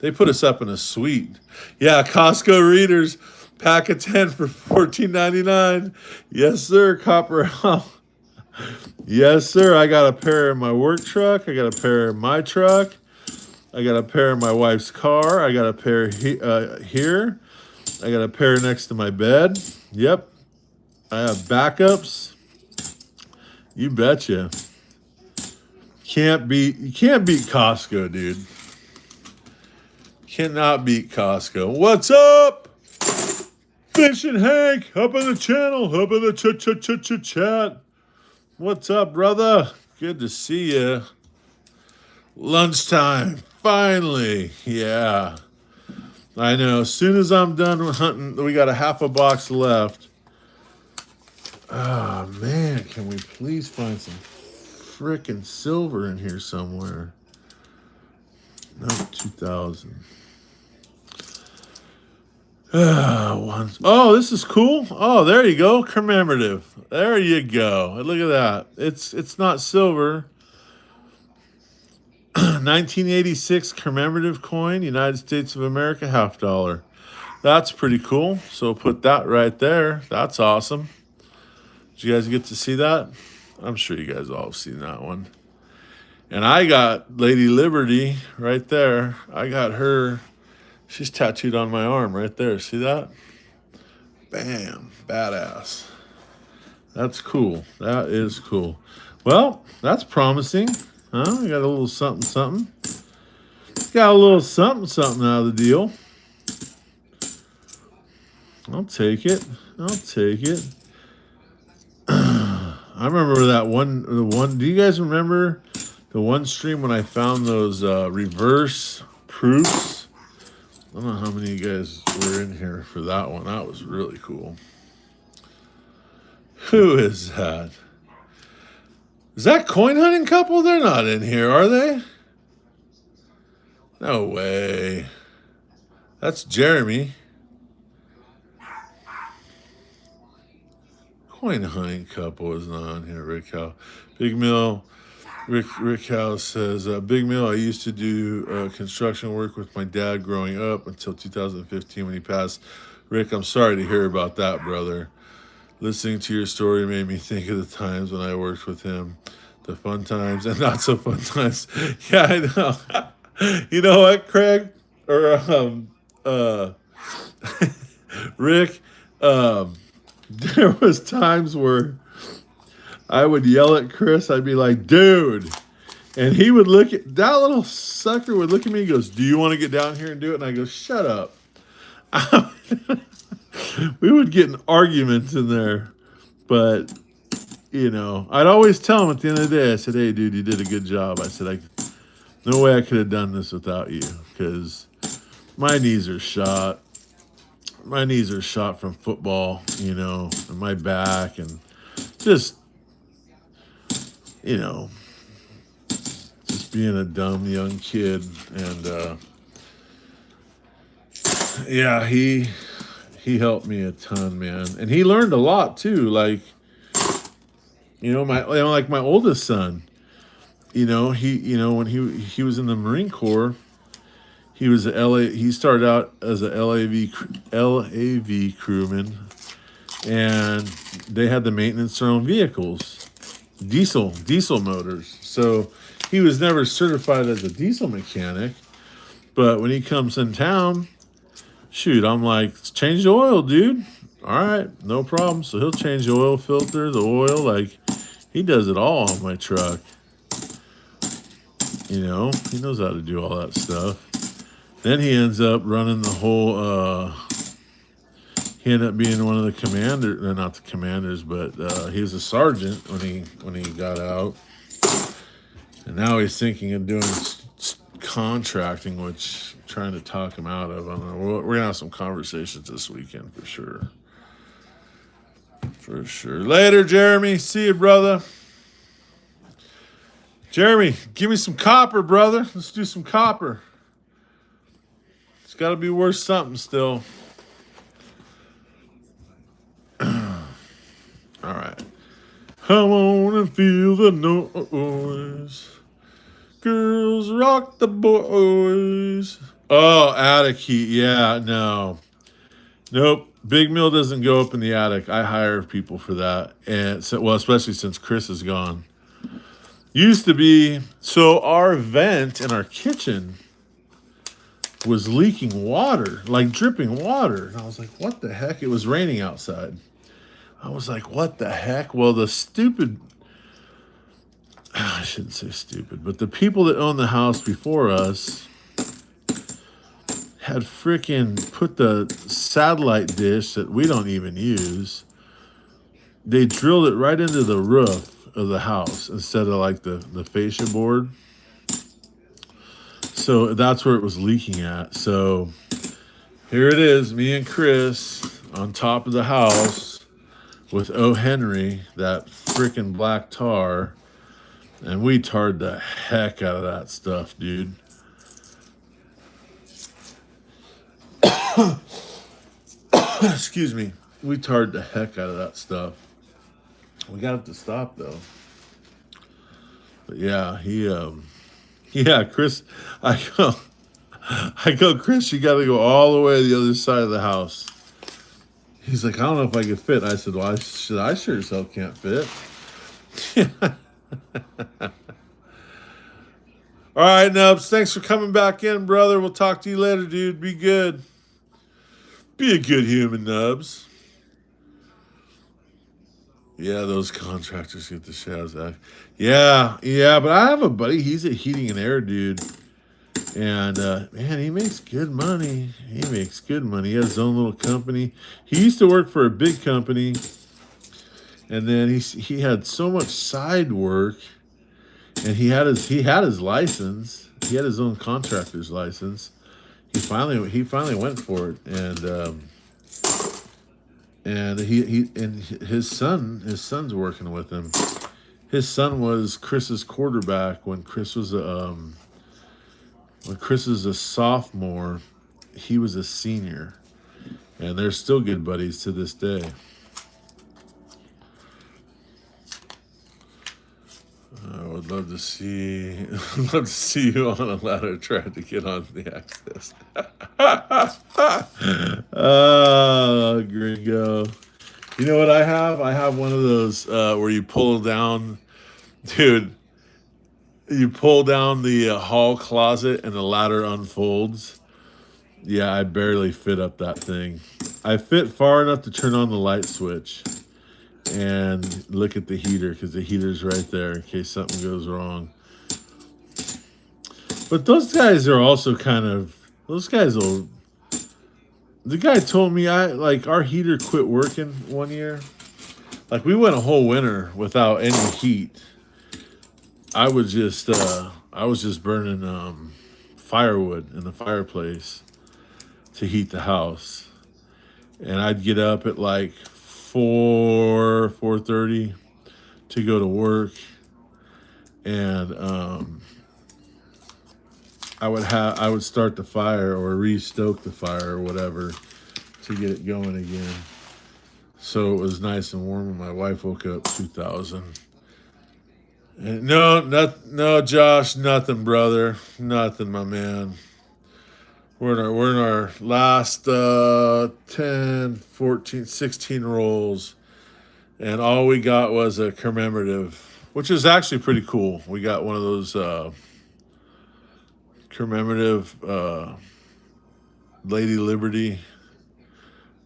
They put us up in a suite. Yeah, Costco readers, pack of 10 for $14.99. Yes, sir, Copper. Yes, sir. I got a pair in my work truck. I got a pair in my truck. I got a pair in my wife's car. I got a pair here. I got a pair next to my bed. Yep. I have backups. You betcha. You can't beat Costco, dude. Cannot beat Costco. What's up? Fishing Hank, up in the channel, up in the chat. What's up, brother? Good to see you. Lunchtime, finally. Yeah, I know. As soon as I'm done with hunting, we got a half a box left. Oh, man, can we please find some frickin' silver in here somewhere? No, 2000. Oh, this is cool. Oh, there you go. Commemorative. There you go. Look at that. It's not silver. 1986 commemorative coin, United States of America, $50. That's pretty cool. So put that right there. That's awesome. Did you guys get to see that? I'm sure you guys all have seen that one. And I got Lady Liberty right there. I got her. She's tattooed on my arm right there. See that? Bam. Badass. That's cool. That is cool. Well, that's promising. Huh? We got a little something, something. Got a little something, something out of the deal. I'll take it. I'll take it. I remember that one. Do you guys remember the one stream when I found those reverse proofs? I don't know how many of you guys were in here for that one. That was really cool. Who is that? Is that coin hunting couple? They're not in here, are they? No way. That's Jeremy. Coin hunting couple is not on here. Rick Howe. Big Mill. Rick House says, Big Mill, I used to do construction work with my dad growing up until 2015 when he passed. Rick, I'm sorry to hear about that, brother. Listening to your story made me think of the times when I worked with him. The fun times and not so fun times. Yeah, I know. You know what, Craig? Or Rick, there was times where I would yell at Chris. I'd be like, dude. And he would look at that little sucker would look at me and goes, do you want to get down here and do it? And I go, shut up. We would get in arguments in there. But, I'd always tell him at the end of the day, I said, hey, dude, you did a good job. I said, no way I could have done this without you, because my knees are shot. My knees are shot from football, and my back, and just, just being a dumb young kid. And yeah, he helped me a ton, man. And he learned a lot too. Like, my oldest son, when he was in the Marine Corps, he started out as a LAV crewman, and they had to maintenance their own vehicles, diesel motors. So he was never certified as a diesel mechanic, but when he comes in town, shoot, I'm like, change the oil, dude. All right, no problem. So he'll change the oil filter, the oil, like he does it all on my truck. He knows how to do all that stuff. Then he ends up running the whole. He ended up being one of the commanders, not the commanders, but he was a sergeant when he got out, and now he's thinking of doing contracting, which I'm trying to talk him out of. I don't know. We're gonna have some conversations this weekend for sure. For sure. Later, Jeremy. See you, brother. Jeremy, give me some copper, brother. Let's do some copper. It's got to be worth something still. All right. Come on and feel the noise. Girls rock the boys. Oh, attic heat. Yeah, no. Nope. Big Mill doesn't go up in the attic. I hire people for that. And so, well, especially since Chris is gone. Used to be, so our vent in our kitchen was leaking water, like dripping water. And I was like, what the heck? It was raining outside. I was like, what the heck? Well, the stupid, I shouldn't say stupid, but the people that owned the house before us had freaking put the satellite dish that we don't even use. They drilled it right into the roof of the house instead of like the fascia board. So that's where it was leaking at. So here it is, me and Chris on top of the house with O. Henry, that freaking black tar, and we tarred the heck out of that stuff, dude. Excuse me. We tarred the heck out of that stuff. We got it to stop though. But yeah, yeah, Chris, I go, Chris, you got to go all the way to the other side of the house. He's like, I don't know if I can fit. I said, well, I sure as hell can't fit. All right, Nubs, thanks for coming back in, brother. We'll talk to you later, dude. Be good. Be a good human, Nubs. Yeah, those contractors get the shadows out. Yeah, but I have a buddy. He's a heating and air dude. And man, he makes good money. He makes good money. He has his own little company. He used to work for a big company, and then he had so much side work, and he had his license. He had his own contractor's license. He finally went for it, and his son's working with him. His son was Chris's quarterback when Chris was a sophomore. He was a senior, and they're still good buddies to this day. I would love to see you on a ladder trying to get on the access. Oh, gringo. You know what I have? I have one of those where you pull down, dude. You pull down the hall closet and the ladder unfolds. Yeah, I barely fit up that thing. I fit far enough to turn on the light switch and look at the heater because the heater's right there in case something goes wrong. But those guys are also those guys will. The guy told me our heater quit working one year. Like we went a whole winter without any heat. I was just burning firewood in the fireplace to heat the house, and I'd get up at like 4:30 to go to work, and I would start the fire or re-stoke the fire or whatever to get it going again. So it was nice and warm when my wife woke up 2000. And no, Josh, nothing, brother, nothing, my man. We're in our last 10, 14, 16 rolls, and all we got was a commemorative, which is actually pretty cool. We got one of those commemorative Lady Liberty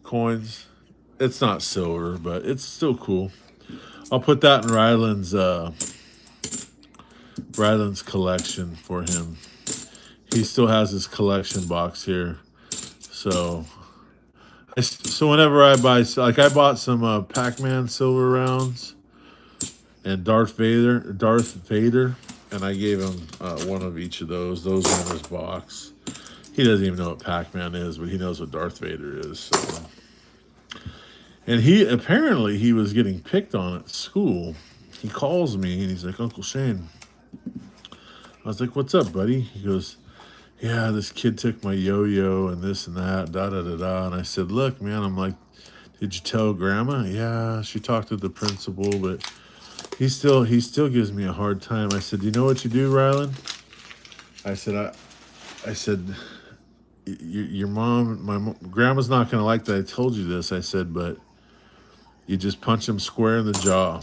coins. It's not silver, but it's still cool. I'll put that in Ryland's collection for him. he still has his collection box here. So so whenever I buy, like I bought some Pac-Man silver rounds and Darth Vader, and I gave him one of each of those. Those are in his box. He doesn't even know what Pac-Man is, but he knows what Darth Vader is. So, and he was getting picked on at school. He calls me and he's like, Uncle Shane. I was like, what's up, buddy? He goes, yeah, this kid took my yo-yo and this and that, da da da da. And I said, look, man, I'm like, did you tell Grandma? Yeah, she talked to the principal, but he still gives me a hard time. I said, you know what you do, Rylan? I said, I said, your mom, grandma's not gonna like that I told you this. I said, but you just punch him square in the jaw,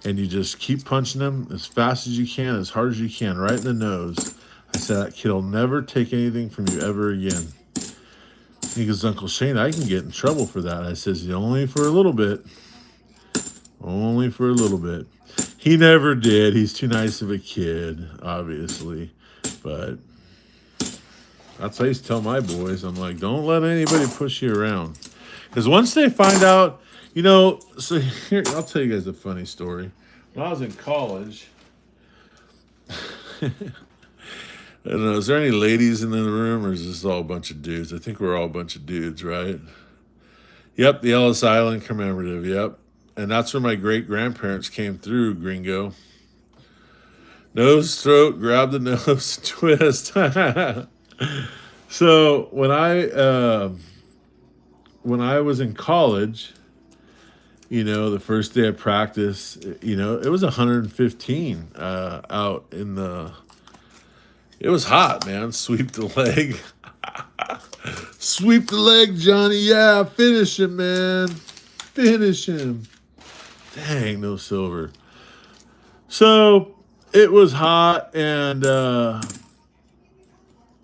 and you just keep punching him as fast as you can, as hard as you can, right in the nose. I said, that kid will never take anything from you ever again. He goes, Uncle Shane, I can get in trouble for that. I says, only for a little bit. Only for a little bit. He never did. He's too nice of a kid, obviously. But that's how I used to tell my boys. I'm like, don't let anybody push you around. Because once they find out, so here, I'll tell you guys a funny story. When I was in college, I don't know, is there any ladies in the room or is this all a bunch of dudes? I think we're all a bunch of dudes, right? Yep, the Ellis Island commemorative, yep. And that's where my great grandparents came through, gringo. Nose, throat, grab the nose, twist. So when I was in college, the first day of practice, it was 115 out in the. It was hot, man. Sweep the leg. Sweep the leg, Johnny. Yeah, finish him, man. Finish him. Dang, no silver. So it was hot, and a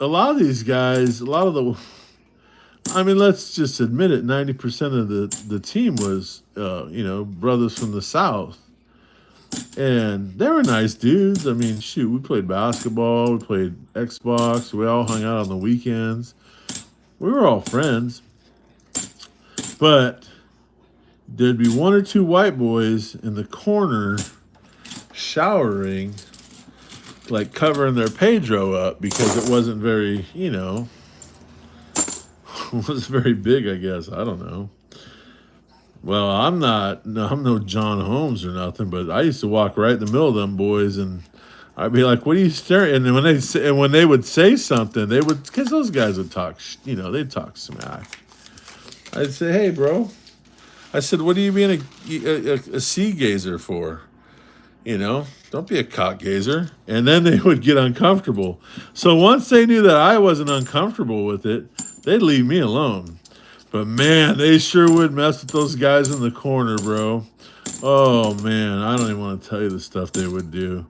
lot of these guys, I mean, let's just admit it, 90% of the team was, brothers from the South. And they were nice dudes. I mean, shoot, we played basketball, we played Xbox, we all hung out on the weekends. We were all friends. But there'd be one or two white boys in the corner showering, like covering their Pedro up because it wasn't very, was very big, I guess. I don't know. Well, I'm no John Holmes or nothing, but I used to walk right in the middle of them boys, and I'd be like, "What are you staring?" And then when they would say something, because those guys would talk, they'd talk smack. I'd say, "Hey, bro," I said, "What are you being a sea gazer for? Don't be a cock gazer." And then they would get uncomfortable. So once they knew that I wasn't uncomfortable with it, they'd leave me alone. But man, they sure would mess with those guys in the corner, bro. Oh man, I don't even want to tell you the stuff they would do.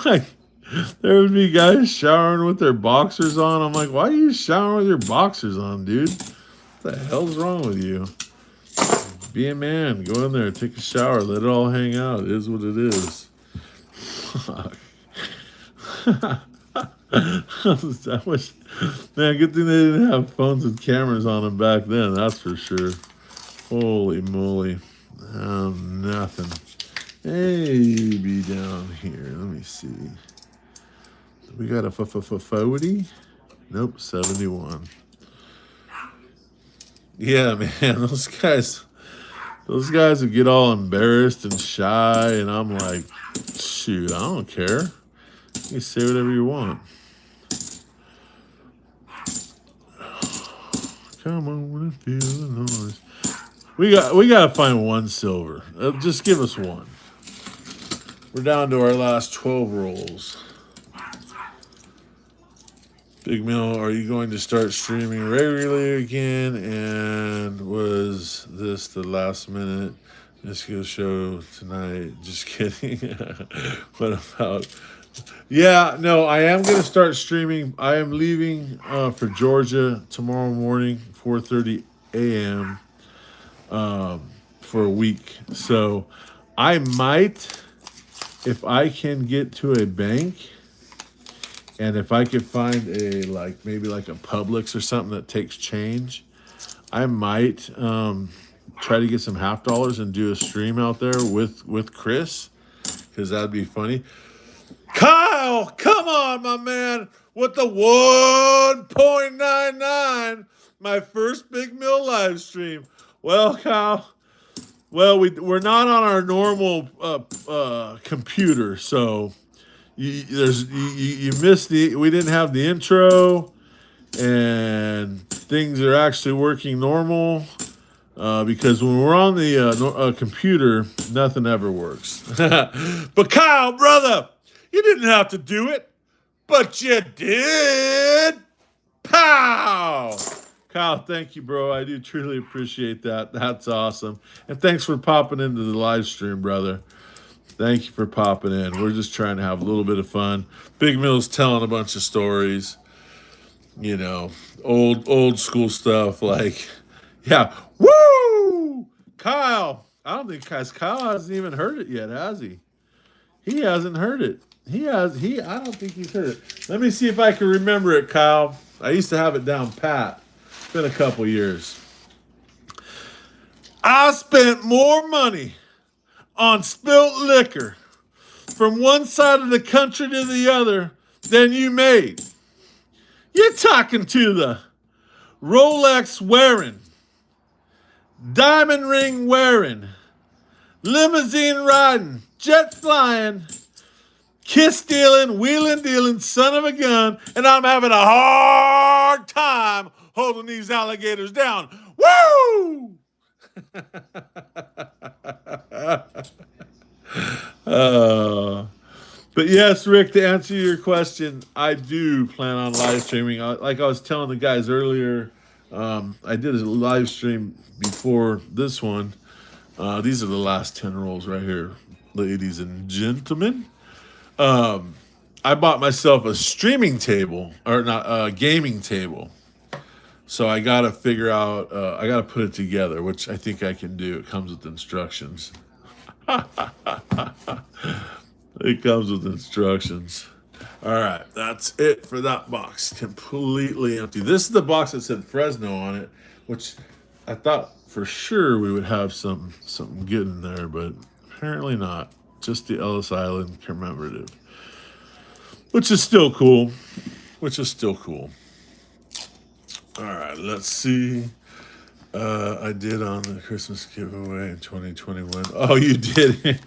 Like, there would be guys showering with their boxers on. I'm like, why are you showering with your boxers on, dude? What the hell's wrong with you? Be a man. Go in there, take a shower, let it all hang out. It is what it is. Fuck. I wish, man, good thing they didn't have phones with cameras on them back then, that's for sure. Holy moly. Nothing. Maybe down here. Let me see. We got a 40? Nope, 71. Yeah, man, those guys would get all embarrassed and shy, and I'm like, shoot, I don't care. You say whatever you want. Come on and feel the noise. We gotta find one silver. Just give us one. We're down to our last 12 rolls. Big Mill, are you going to start streaming regularly again? And was this the last minute Nisco show tonight? Just kidding. What about? Yeah, no, I am going to start streaming. I am leaving for Georgia tomorrow morning, 4:30 a.m. For a week. So I might if I can get to a bank and if I could find a like maybe like a Publix or something that takes change, I might try to get some half dollars and do a stream out there with Chris because that'd be funny. Kyle, come on, my man, with the 1.99, my first big mill live stream. Well, Kyle, well, we're not on our normal computer, so you missed the. We didn't have the intro, and things are actually working normal. Because when we're on the computer, nothing ever works. But Kyle, brother, you didn't have to do it, but you did. Pow! Kyle, thank you, bro. I do truly appreciate that. That's awesome. And thanks for popping into the live stream, brother. Thank you for popping in. We're just trying to have a little bit of fun. Big Mill's telling a bunch of stories, you know, old school stuff like, yeah, woo! Kyle, I don't think Kyle hasn't even heard it yet, has he? He hasn't heard it. I don't think he's heard it. Let me see if I can remember it, Kyle. I used to have it down pat. It's been a couple years. I spent more money on spilt liquor from one side of the country to the other than you made. You're talking to the Rolex wearing, diamond ring wearing, limousine riding, jet flying, kiss stealing, wheeling dealing son of a gun, and I'm having a hard time holding these alligators down. Woo! uh, but yes, Rick, to answer your question, I do plan on live streaming. Like I was telling the guys earlier, I did a live stream before this one. These are the last 10 rolls right here, ladies and gentlemen. I bought myself a streaming table, or not a gaming table. So I got to figure out, I got to put it together, which I think I can do. It comes with instructions. It comes with instructions. All right, that's it for that box. Completely empty. This is the box that said Fresno on it, which I thought for sure we would have something good in there, but apparently not. Just the Ellis Island commemorative, which is still cool. All right, let's see. I did on the Christmas giveaway in 2021. Oh, you did?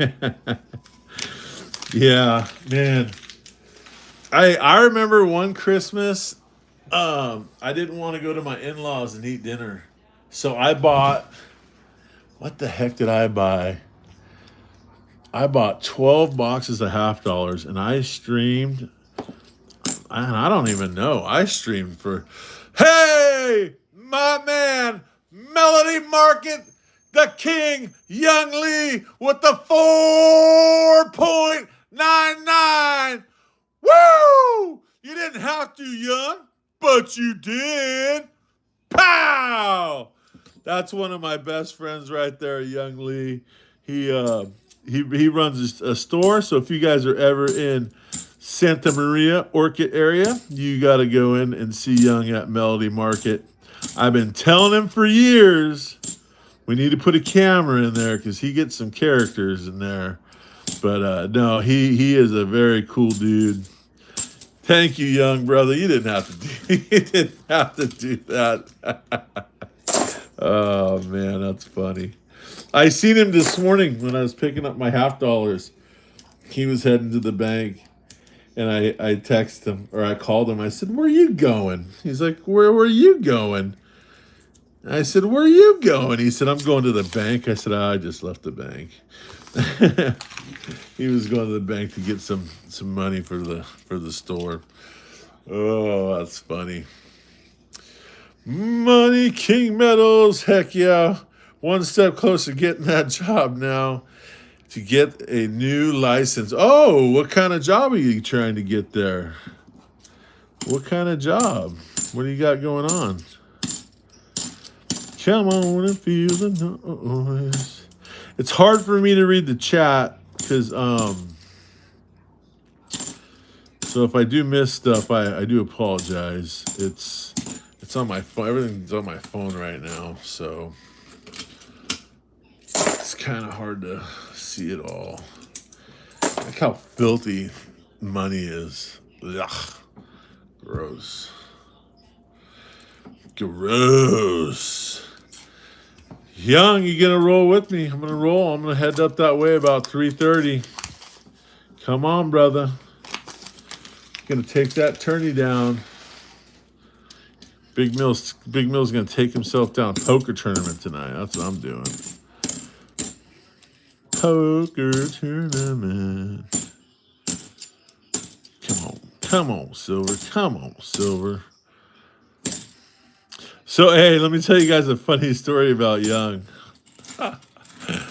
Yeah, man. I remember one Christmas, I didn't want to go to my in-laws and eat dinner. So I bought, what the heck did I buy? I bought 12 boxes of half dollars and I streamed, and I don't even know. I streamed for, hey, my man, Melody Market, the King, Young Lee with the 4.99. Woo! You didn't have to, Young, but you did. Pow! That's one of my best friends right there, Young Lee. He runs a store. So if you guys are ever in Santa Maria, Orchid area, you got to go in and see Young at Melody Market. I've been telling him for years we need to put a camera in there because he gets some characters in there. But no, he is a very cool dude. Thank you, Young brother. You didn't have to do that. Oh man, that's funny. I seen him this morning when I was picking up my half dollars. He was heading to the bank, and I texted him or I called him. I said, "Where are you going?" He's like, "Where were you going?" I said, "Where are you going?" He said, "I'm going to the bank." I said, "I just left the bank." He was going to the bank to get some money for the store. Oh, that's funny. Money King Medals, heck yeah. One step closer to getting that job now. To get a new license. Oh, what kind of job are you trying to get there? What kind of job? What do you got going on? Come on and feel the noise. It's hard for me to read the chat because So if I do miss stuff, I do apologize. It's on my phone. Everything's on my phone right now, so it's kind of hard to see it all. Look how filthy money is. Ugh, gross. Gross. Young, you gonna roll with me? I'm gonna roll. I'm gonna head up that way about 3:30. Come on, brother. Gonna take that tourney down. Big Mill's gonna take himself down poker tournament tonight. That's what I'm doing. Poker tournament. Come on, Silver. Come on, Silver. So hey, let me tell you guys a funny story about Young.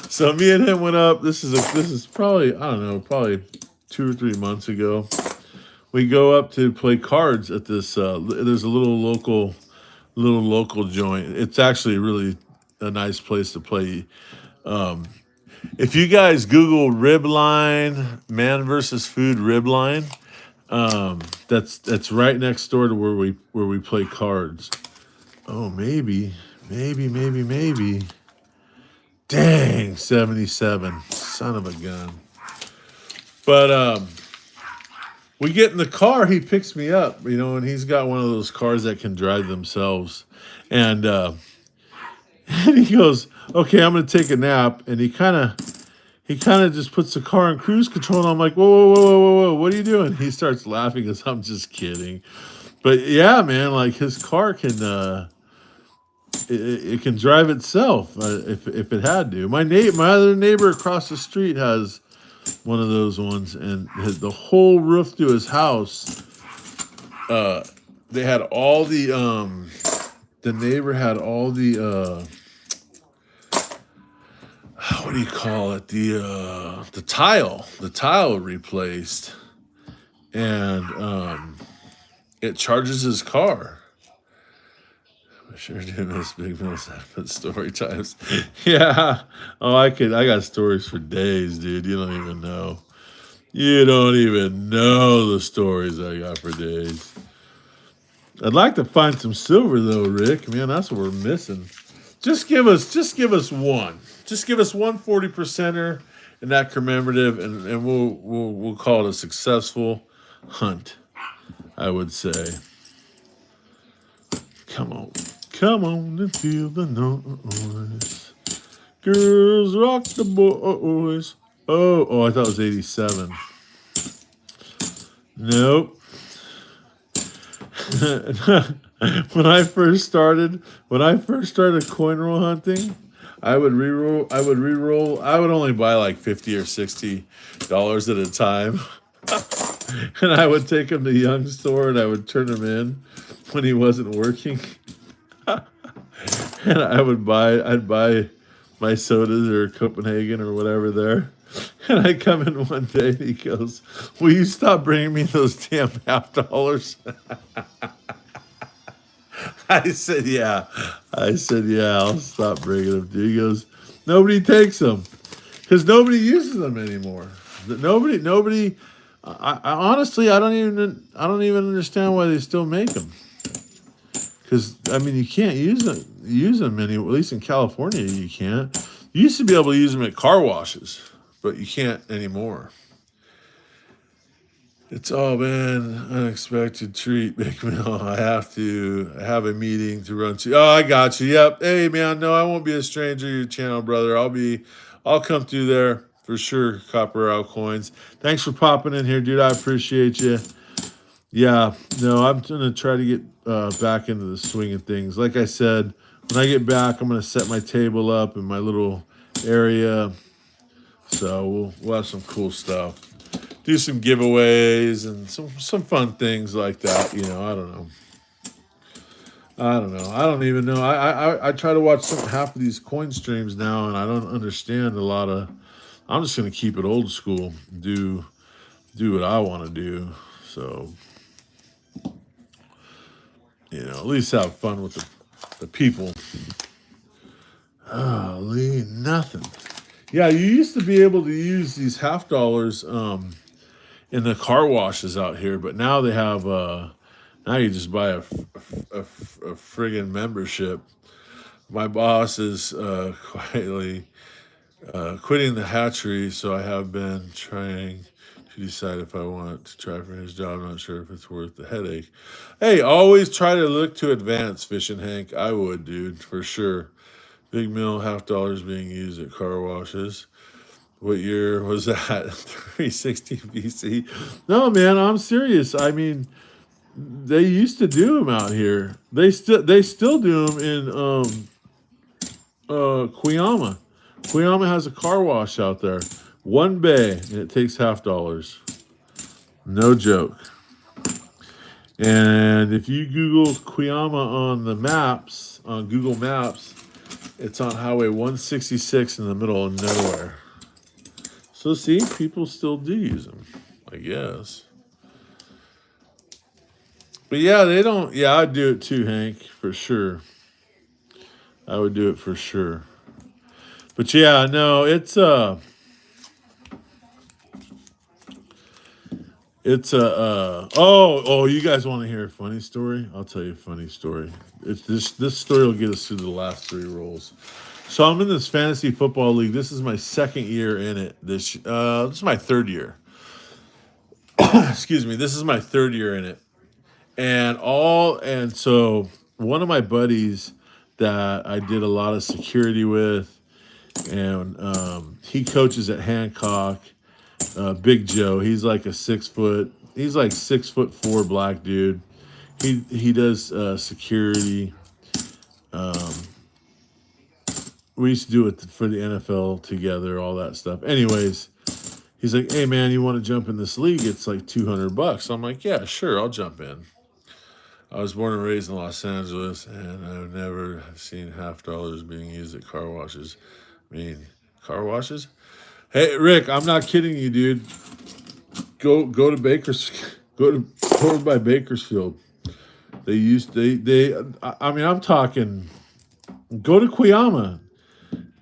So me and him went up. This is probably, I don't know, probably 2 or 3 months ago. We go up to play cards at this. There's a little local joint. It's actually really a nice place to play. If you guys Google rib line, man versus food rib line, that's right next door to where we play cards. Oh, maybe. Dang, 77, son of a gun. But we get in the car. He picks me up, and he's got one of those cars that can drive themselves, and and he goes, "Okay, I'm gonna take a nap," and he kind of just puts the car in cruise control, and I'm like, whoa, what are you doing? He starts laughing because I'm just kidding. But yeah, man, like his car can it can drive itself if it had to. My other neighbor across the street has one of those ones, and the whole roof to his house. They had all the neighbor had all the what do you call it, the tile replaced, and it charges his car. I sure do miss Big Mill's story times. Yeah. Oh, I got stories for days, dude. You don't even know. You don't even know the stories I got for days. I'd like to find some silver though, Rick. Man, that's what we're missing. Just give us one. Just give us one 40%er in that commemorative, and we'll call it a successful hunt, I would say. Come on. Come on and feel the noise. Girls rock the boys. Oh, I thought it was 87. Nope. when I first started coin roll hunting, I would only buy like 50 or $60 at a time. And I would take him to Young's store and I would turn him in when he wasn't working. And I'd buy my sodas or Copenhagen or whatever there. And I come in one day and he goes, "Will you stop bringing me those damn $half?" I said, "Yeah." I'll stop bringing them. He goes, "Nobody takes them because nobody uses them anymore. Nobody. I honestly, I don't even understand why they still make them. Because I mean, you can't use them at least in California. You can't. You used to be able to use them at car washes, but you can't anymore. It's all been unexpected treat, Big Mill. I have a meeting to run to. Oh, I got you. Yep. Hey, man. No, I won't be a stranger to your channel, brother. I'll come through there for sure. Copper out coins. Thanks for popping in here, dude. I appreciate you. Yeah. No, I'm gonna try to get back into the swing of things. Like I said, when I get back, I'm gonna set my table up in my little area. So we'll have some cool stuff. Do some giveaways and some fun things like that. I don't know. I don't even know. I try to watch half of these coin streams now, and I don't understand a lot of. I'm just gonna keep it old school. Do what I want to do. So at least have fun with the people. Holy nothing. Yeah, you used to be able to use these half dollars. in the car washes out here. But now they have now you just buy a friggin' membership. My boss is quietly quitting the hatchery, so I have been trying to decide if I want to try for his job. I'm not sure if it's worth the headache. Hey, always try to look to advance, Fishing Hank. I would, dude, for sure. Big mill, $50 being used at car washes. What year was that? 360 BC. No, man, I'm serious. I mean, they used to do them out here. They still do them in Cuyama. Cuyama has a car wash out there. One bay, and it takes $50. No joke. And if you Google Cuyama on the maps, on Google Maps, it's on Highway 166 in the middle of nowhere. So see, people still do use them, I guess. But yeah, they don't. Yeah, I'd do it too, Hank, for sure. I would do it for sure. But yeah, no, it's you guys want to hear a funny story? I'll tell you a funny story. It's this story will get us through the last three rolls. So I'm in this fantasy football league. This is my second year in it. This is my third year. Excuse me. This is my third year in it. And so one of my buddies that I did a lot of security with, and he coaches at Hancock. Big Joe. He's like a 6 foot. He's like 6'4" black dude. He does security. Um, we used to do it for the NFL together, all that stuff. Anyways, he's like, "Hey man, you want to jump in this league? It's like $200." I'm like, "Yeah, sure, I'll jump in." I was born and raised in Los Angeles, and I've never seen $50 being used at car washes. I mean, car washes? Hey, Rick, I'm not kidding you, dude. Go to Baker's, go to over by Bakersfield. I mean, I'm talking. Go to Cuyama.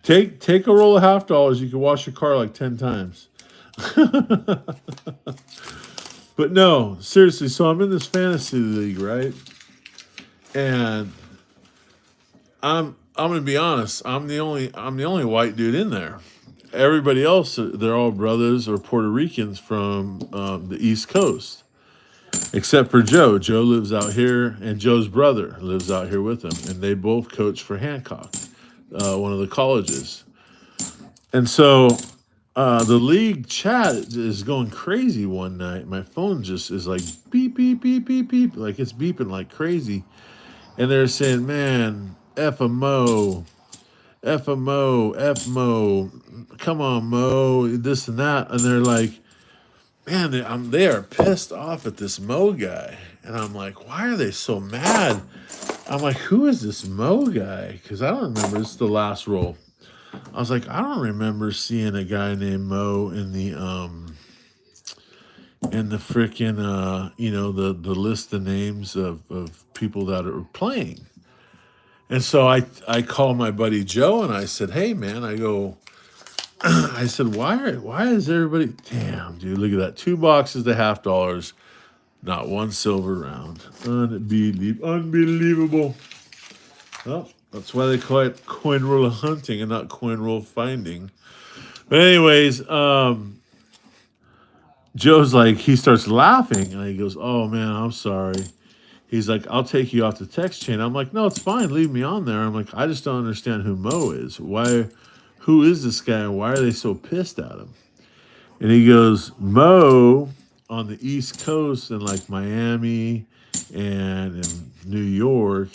Take a roll of $50. You can wash your car like 10 times. But no, seriously. So I'm in this fantasy league, right? And I'm gonna be honest. I'm the only white dude in there. Everybody else, they're all brothers or Puerto Ricans from the East Coast, except for Joe. Joe lives out here, and Joe's brother lives out here with him, and they both coach for Hancock, one of the colleges. And so the league chat is going crazy one night. My phone just is like beep beep beep beep beep, like it's beeping like crazy, and they're saying, "Man, F a Mo, F a Mo, F Mo, come on Mo, this and that," and they're like, "Man, they are pissed off at this Mo guy," and I'm like, "Why are they so mad?" I'm like, "Who is this Mo guy?" Because I don't remember. It's the last roll. I was like, I don't remember seeing a guy named Mo in the freaking the list of names of people that are playing. And so I called my buddy Joe and I said, "Hey man," I said, why is everybody, damn dude, look at that, two boxes to $50, not one silver round, unbelievable. Well, that's why they call it coin roll hunting and not coin roll finding. But anyways, Joe's like, he starts laughing and he goes, "Oh man, I'm sorry." He's like, "I'll take you off the text chain." I'm like, "No, it's fine. Leave me on there." I'm like, "I just don't understand who Mo is. Who is this guy and why are they so pissed at him?" And he goes, "Mo on the East Coast in like Miami and in New York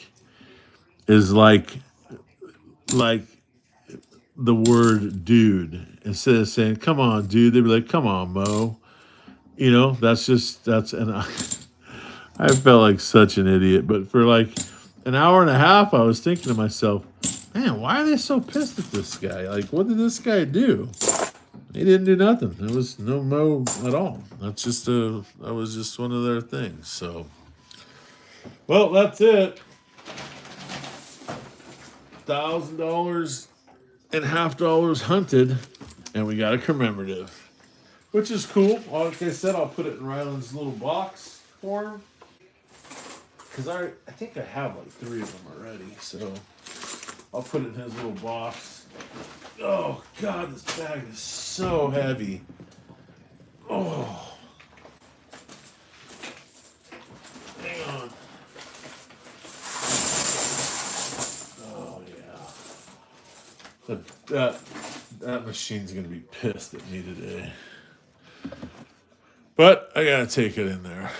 is like the word dude. Instead of saying, 'Come on, dude,' they'd be like, 'Come on, Mo.'" And I felt like such an idiot. But for like an hour and a half, I was thinking to myself, "Man, why are they so pissed at this guy? Like, what did this guy do? He didn't do nothing. There was no Mo at all. That was just one of their things." So, well, that's it. $1,000 and $50 hunted, and we got a commemorative. which is cool. Like I said, I'll put it in Ryland's little box for him because I think I have like 3 of them already. So I'll put it in his little box. Oh God, this bag is so heavy. Oh, hang on. Oh yeah, that that machine's gonna be pissed at me today. But I gotta take it in there.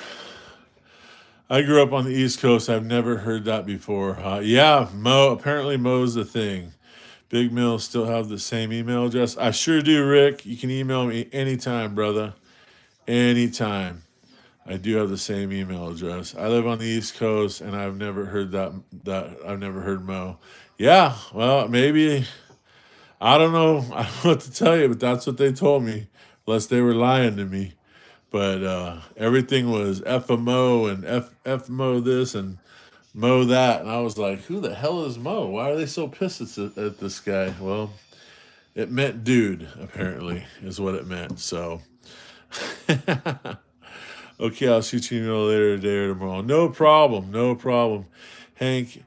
I grew up on the East Coast. I've never heard that before. Yeah, Mo. Apparently, Mo's the thing. Big Mills still have the same email address. I sure do, Rick. You can email me anytime, brother. Anytime. I do have the same email address. I live on the East Coast, and I've never heard that. I've never heard Mo. Yeah, well, maybe I don't know. I don't know what to tell you, but that's what they told me. Unless they were lying to me. But everything was FMO and FMO this and Mo that, and I was like, "Who the hell is Mo? Why are they so pissed at this guy?" Well, it meant dude. Apparently, is what it meant. So, okay, I'll shoot you an email later today or tomorrow. No problem. No problem, Hank.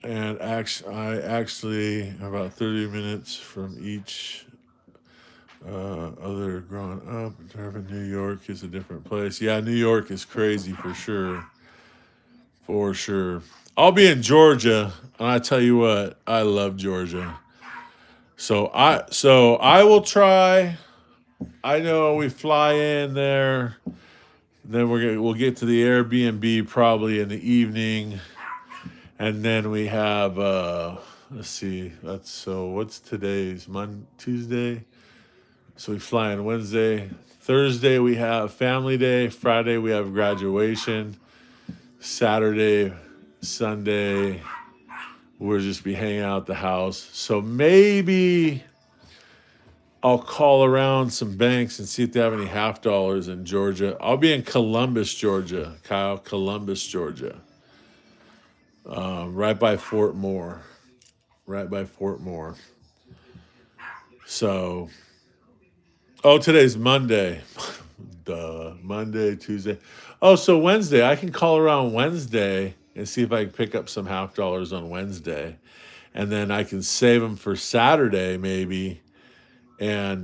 And I actually about 30 minutes from each other growing up. Driving New York is a different place. Yeah, New York is crazy for sure. For sure. I'll be in Georgia, and I tell you what, I love Georgia. So I will try. I know we fly in there, then we'll get to the Airbnb probably in the evening, and then we have let's see, that's so what's today's Monday, Tuesday. So we fly in Wednesday. Thursday we have family day. Friday we have graduation. Saturday, Sunday, we'll just be hanging out at the house. So maybe I'll call around some banks and see if they have any half dollars in Georgia. I'll be in Columbus, Georgia, Kyle, Columbus, Georgia, right by Fort Moore, right by Fort Moore. So, oh, today's Monday. Duh, Monday, Tuesday. Oh, so Wednesday, I can call around Wednesday and see if I can pick up some half dollars on Wednesday. And then I can save them for Saturday, maybe. And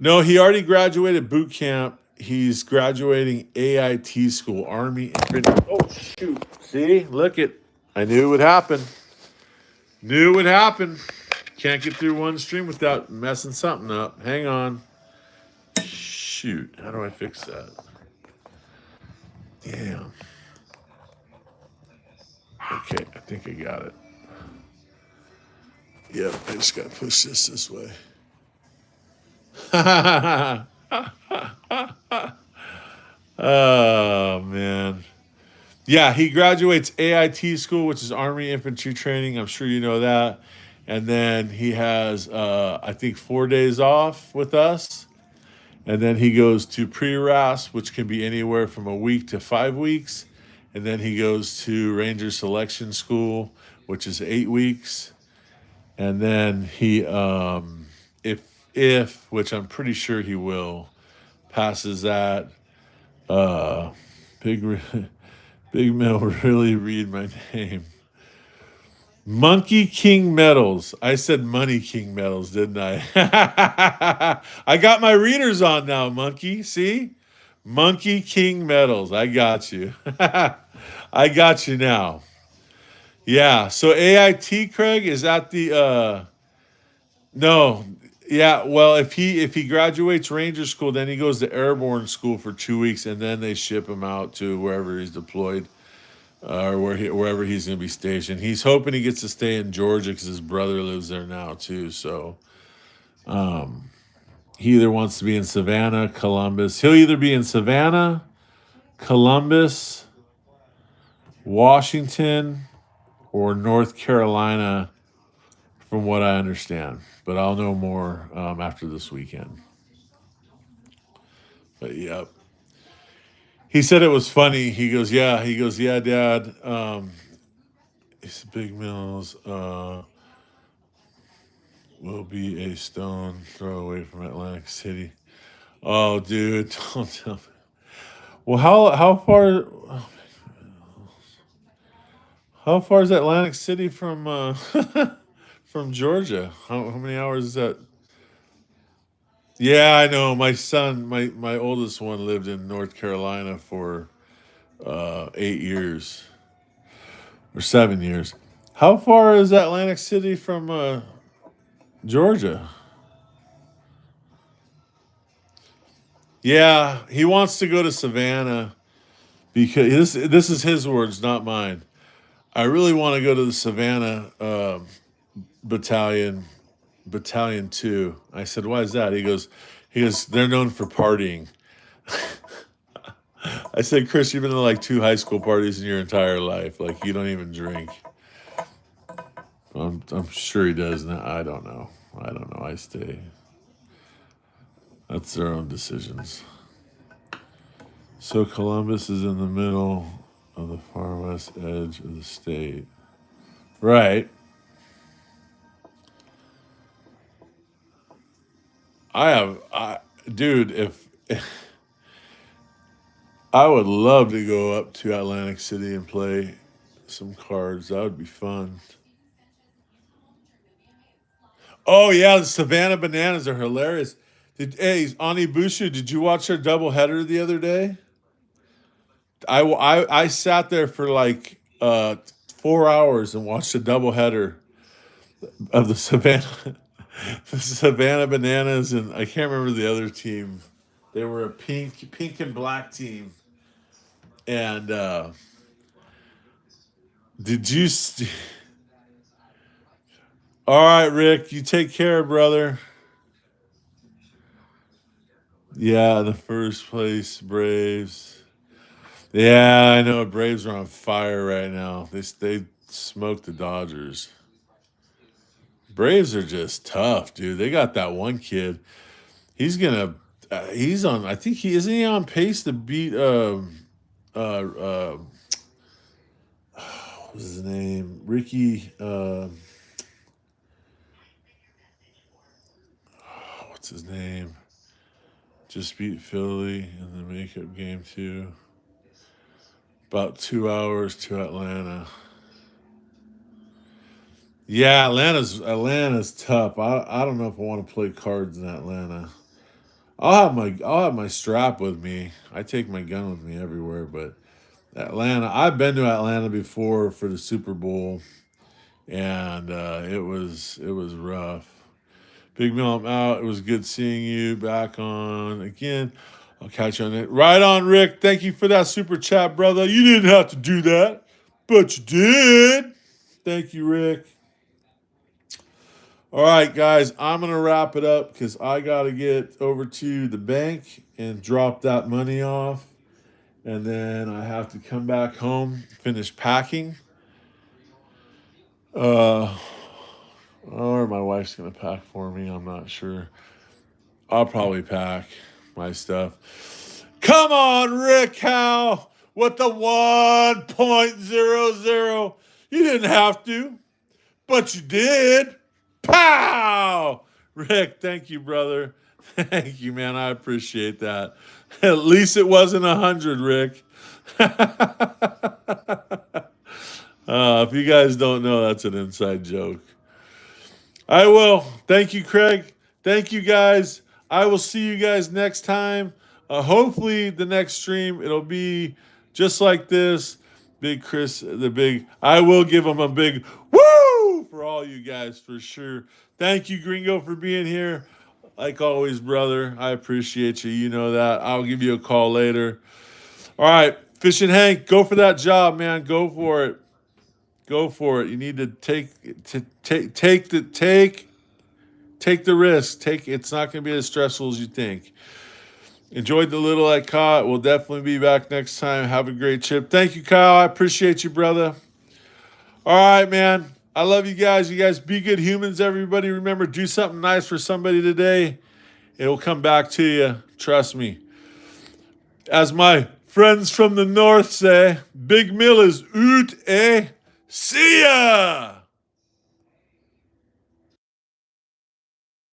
no, he already graduated boot camp. He's graduating AIT school, Army Infantry. Oh shoot! See, look it. I knew it would happen. Knew it would happen. Can't get through one stream without messing something up. Hang on. Shoot! How do I fix that? Damn. Okay, I think I got it. Yep, I just got to push this way. Oh man. Yeah, he graduates AIT school, which is Army Infantry Training. I'm sure you know that. And then he has, I think, 4 days off with us. And then he goes to pre-RAS, which can be anywhere from a week to 5 weeks. And then he goes to Ranger Selection School, which is 8 weeks. And then he, if which I'm pretty sure he will, passes that. Uh, big, Big Mill really read my name. Monkey King Medals. I said Money King Medals, didn't I? I got my readers on now, Monkey. See? Monkey King Medals. I got you. I got you now. Yeah. So AIT Craig is at the no. Yeah, well, if he graduates Ranger School, then he goes to Airborne School for 2 weeks, and then they ship him out to wherever he's deployed. Or wherever he's going to be stationed. He's hoping he gets to stay in Georgia because his brother lives there now too. So he either wants to be in Savannah, Columbus. He'll either be in Savannah, Columbus, Washington, or North Carolina, from what I understand. But I'll know more after this weekend. But yep. He said it was funny. He goes, yeah. He goes, yeah, Dad. It's Big Mills. will be a stone throw away from Atlantic City. Oh, dude, don't tell me. Well, how far is Atlantic City from from Georgia? How many hours is that? Yeah, I know. My son, my oldest one, lived in North Carolina for 8 years or 7 years. How far is Atlantic City from Georgia? Yeah, he wants to go to Savannah because this is his words, not mine. I really want to go to the Savannah battalion, Battalion 2. I said, why is that? He goes, they're known for partying. I said, Chris, you've been to like 2 high school parties in your entire life. Like, you don't even drink. I'm sure he does. Now. I don't know. I don't know. I stay. That's their own decisions. So Columbus is in the middle of the far west edge of the state. Right. Dude, if I would love to go up to Atlantic City and play some cards. That would be fun. Oh yeah, the Savannah Bananas are hilarious. Hey, Ani Bushu, did you watch their doubleheader the other day? I sat there for like 4 hours and watched a doubleheader of the Savannah the Savannah Bananas, and I can't remember the other team. They were a pink and black team. And did you? All right, Rick, you take care, brother. Yeah, the first place Braves. Yeah, I know Braves are on fire right now. They smoked the Dodgers. Braves are just tough, dude. They got that one kid. He's gonna. He's on. I think he isn't he on pace to beat. What was his name? Ricky. What's his name? Just beat Philly in the makeup game too. About 2 hours to Atlanta. Yeah, Atlanta's tough. I don't know if I want to play cards in Atlanta. I'll have my strap with me. I take my gun with me everywhere, but Atlanta. I've been to Atlanta before for the Super Bowl, and it was rough. Big Mill, I'm out. It was good seeing you back on again. I'll catch you on it. Right on, Rick. Thank you for that super chat, brother. You didn't have to do that, but you did. Thank you, Rick. All right, guys, I'm going to wrap it up because I got to get over to the bank and drop that money off. And then I have to come back home, finish packing. Uh, or my wife's going to pack for me. I'm not sure. I'll probably pack my stuff. Come on, Rick Howe, with the 1.00. You didn't have to, but you did. Pow! Rick, thank you, brother. Thank you, man. I appreciate that. At least it wasn't 100, Rick. If you guys don't know, that's an inside joke. I will. Thank you, Craig. Thank you, guys. I will see you guys next time. Hopefully, the next stream it'll be just like this. Big Chris, the big. I will give him a big woo for all you guys for sure. Thank you, Gringo, for being here. Like always, brother. I appreciate you. You know that. I'll give you a call later. All right, Fishing Hank, go for that job, man. Go for it. Go for it. You need to take the risk. It's not going to be as stressful as you think. Enjoyed the little I caught. We'll definitely be back next time. Have a great trip. Thank you, Kyle. I appreciate you, brother. All right, man. I love you guys. You guys be good humans, everybody. Remember, do something nice for somebody today. It'll come back to you. Trust me. As my friends from the north say, Big Mill is oot, eh? See ya!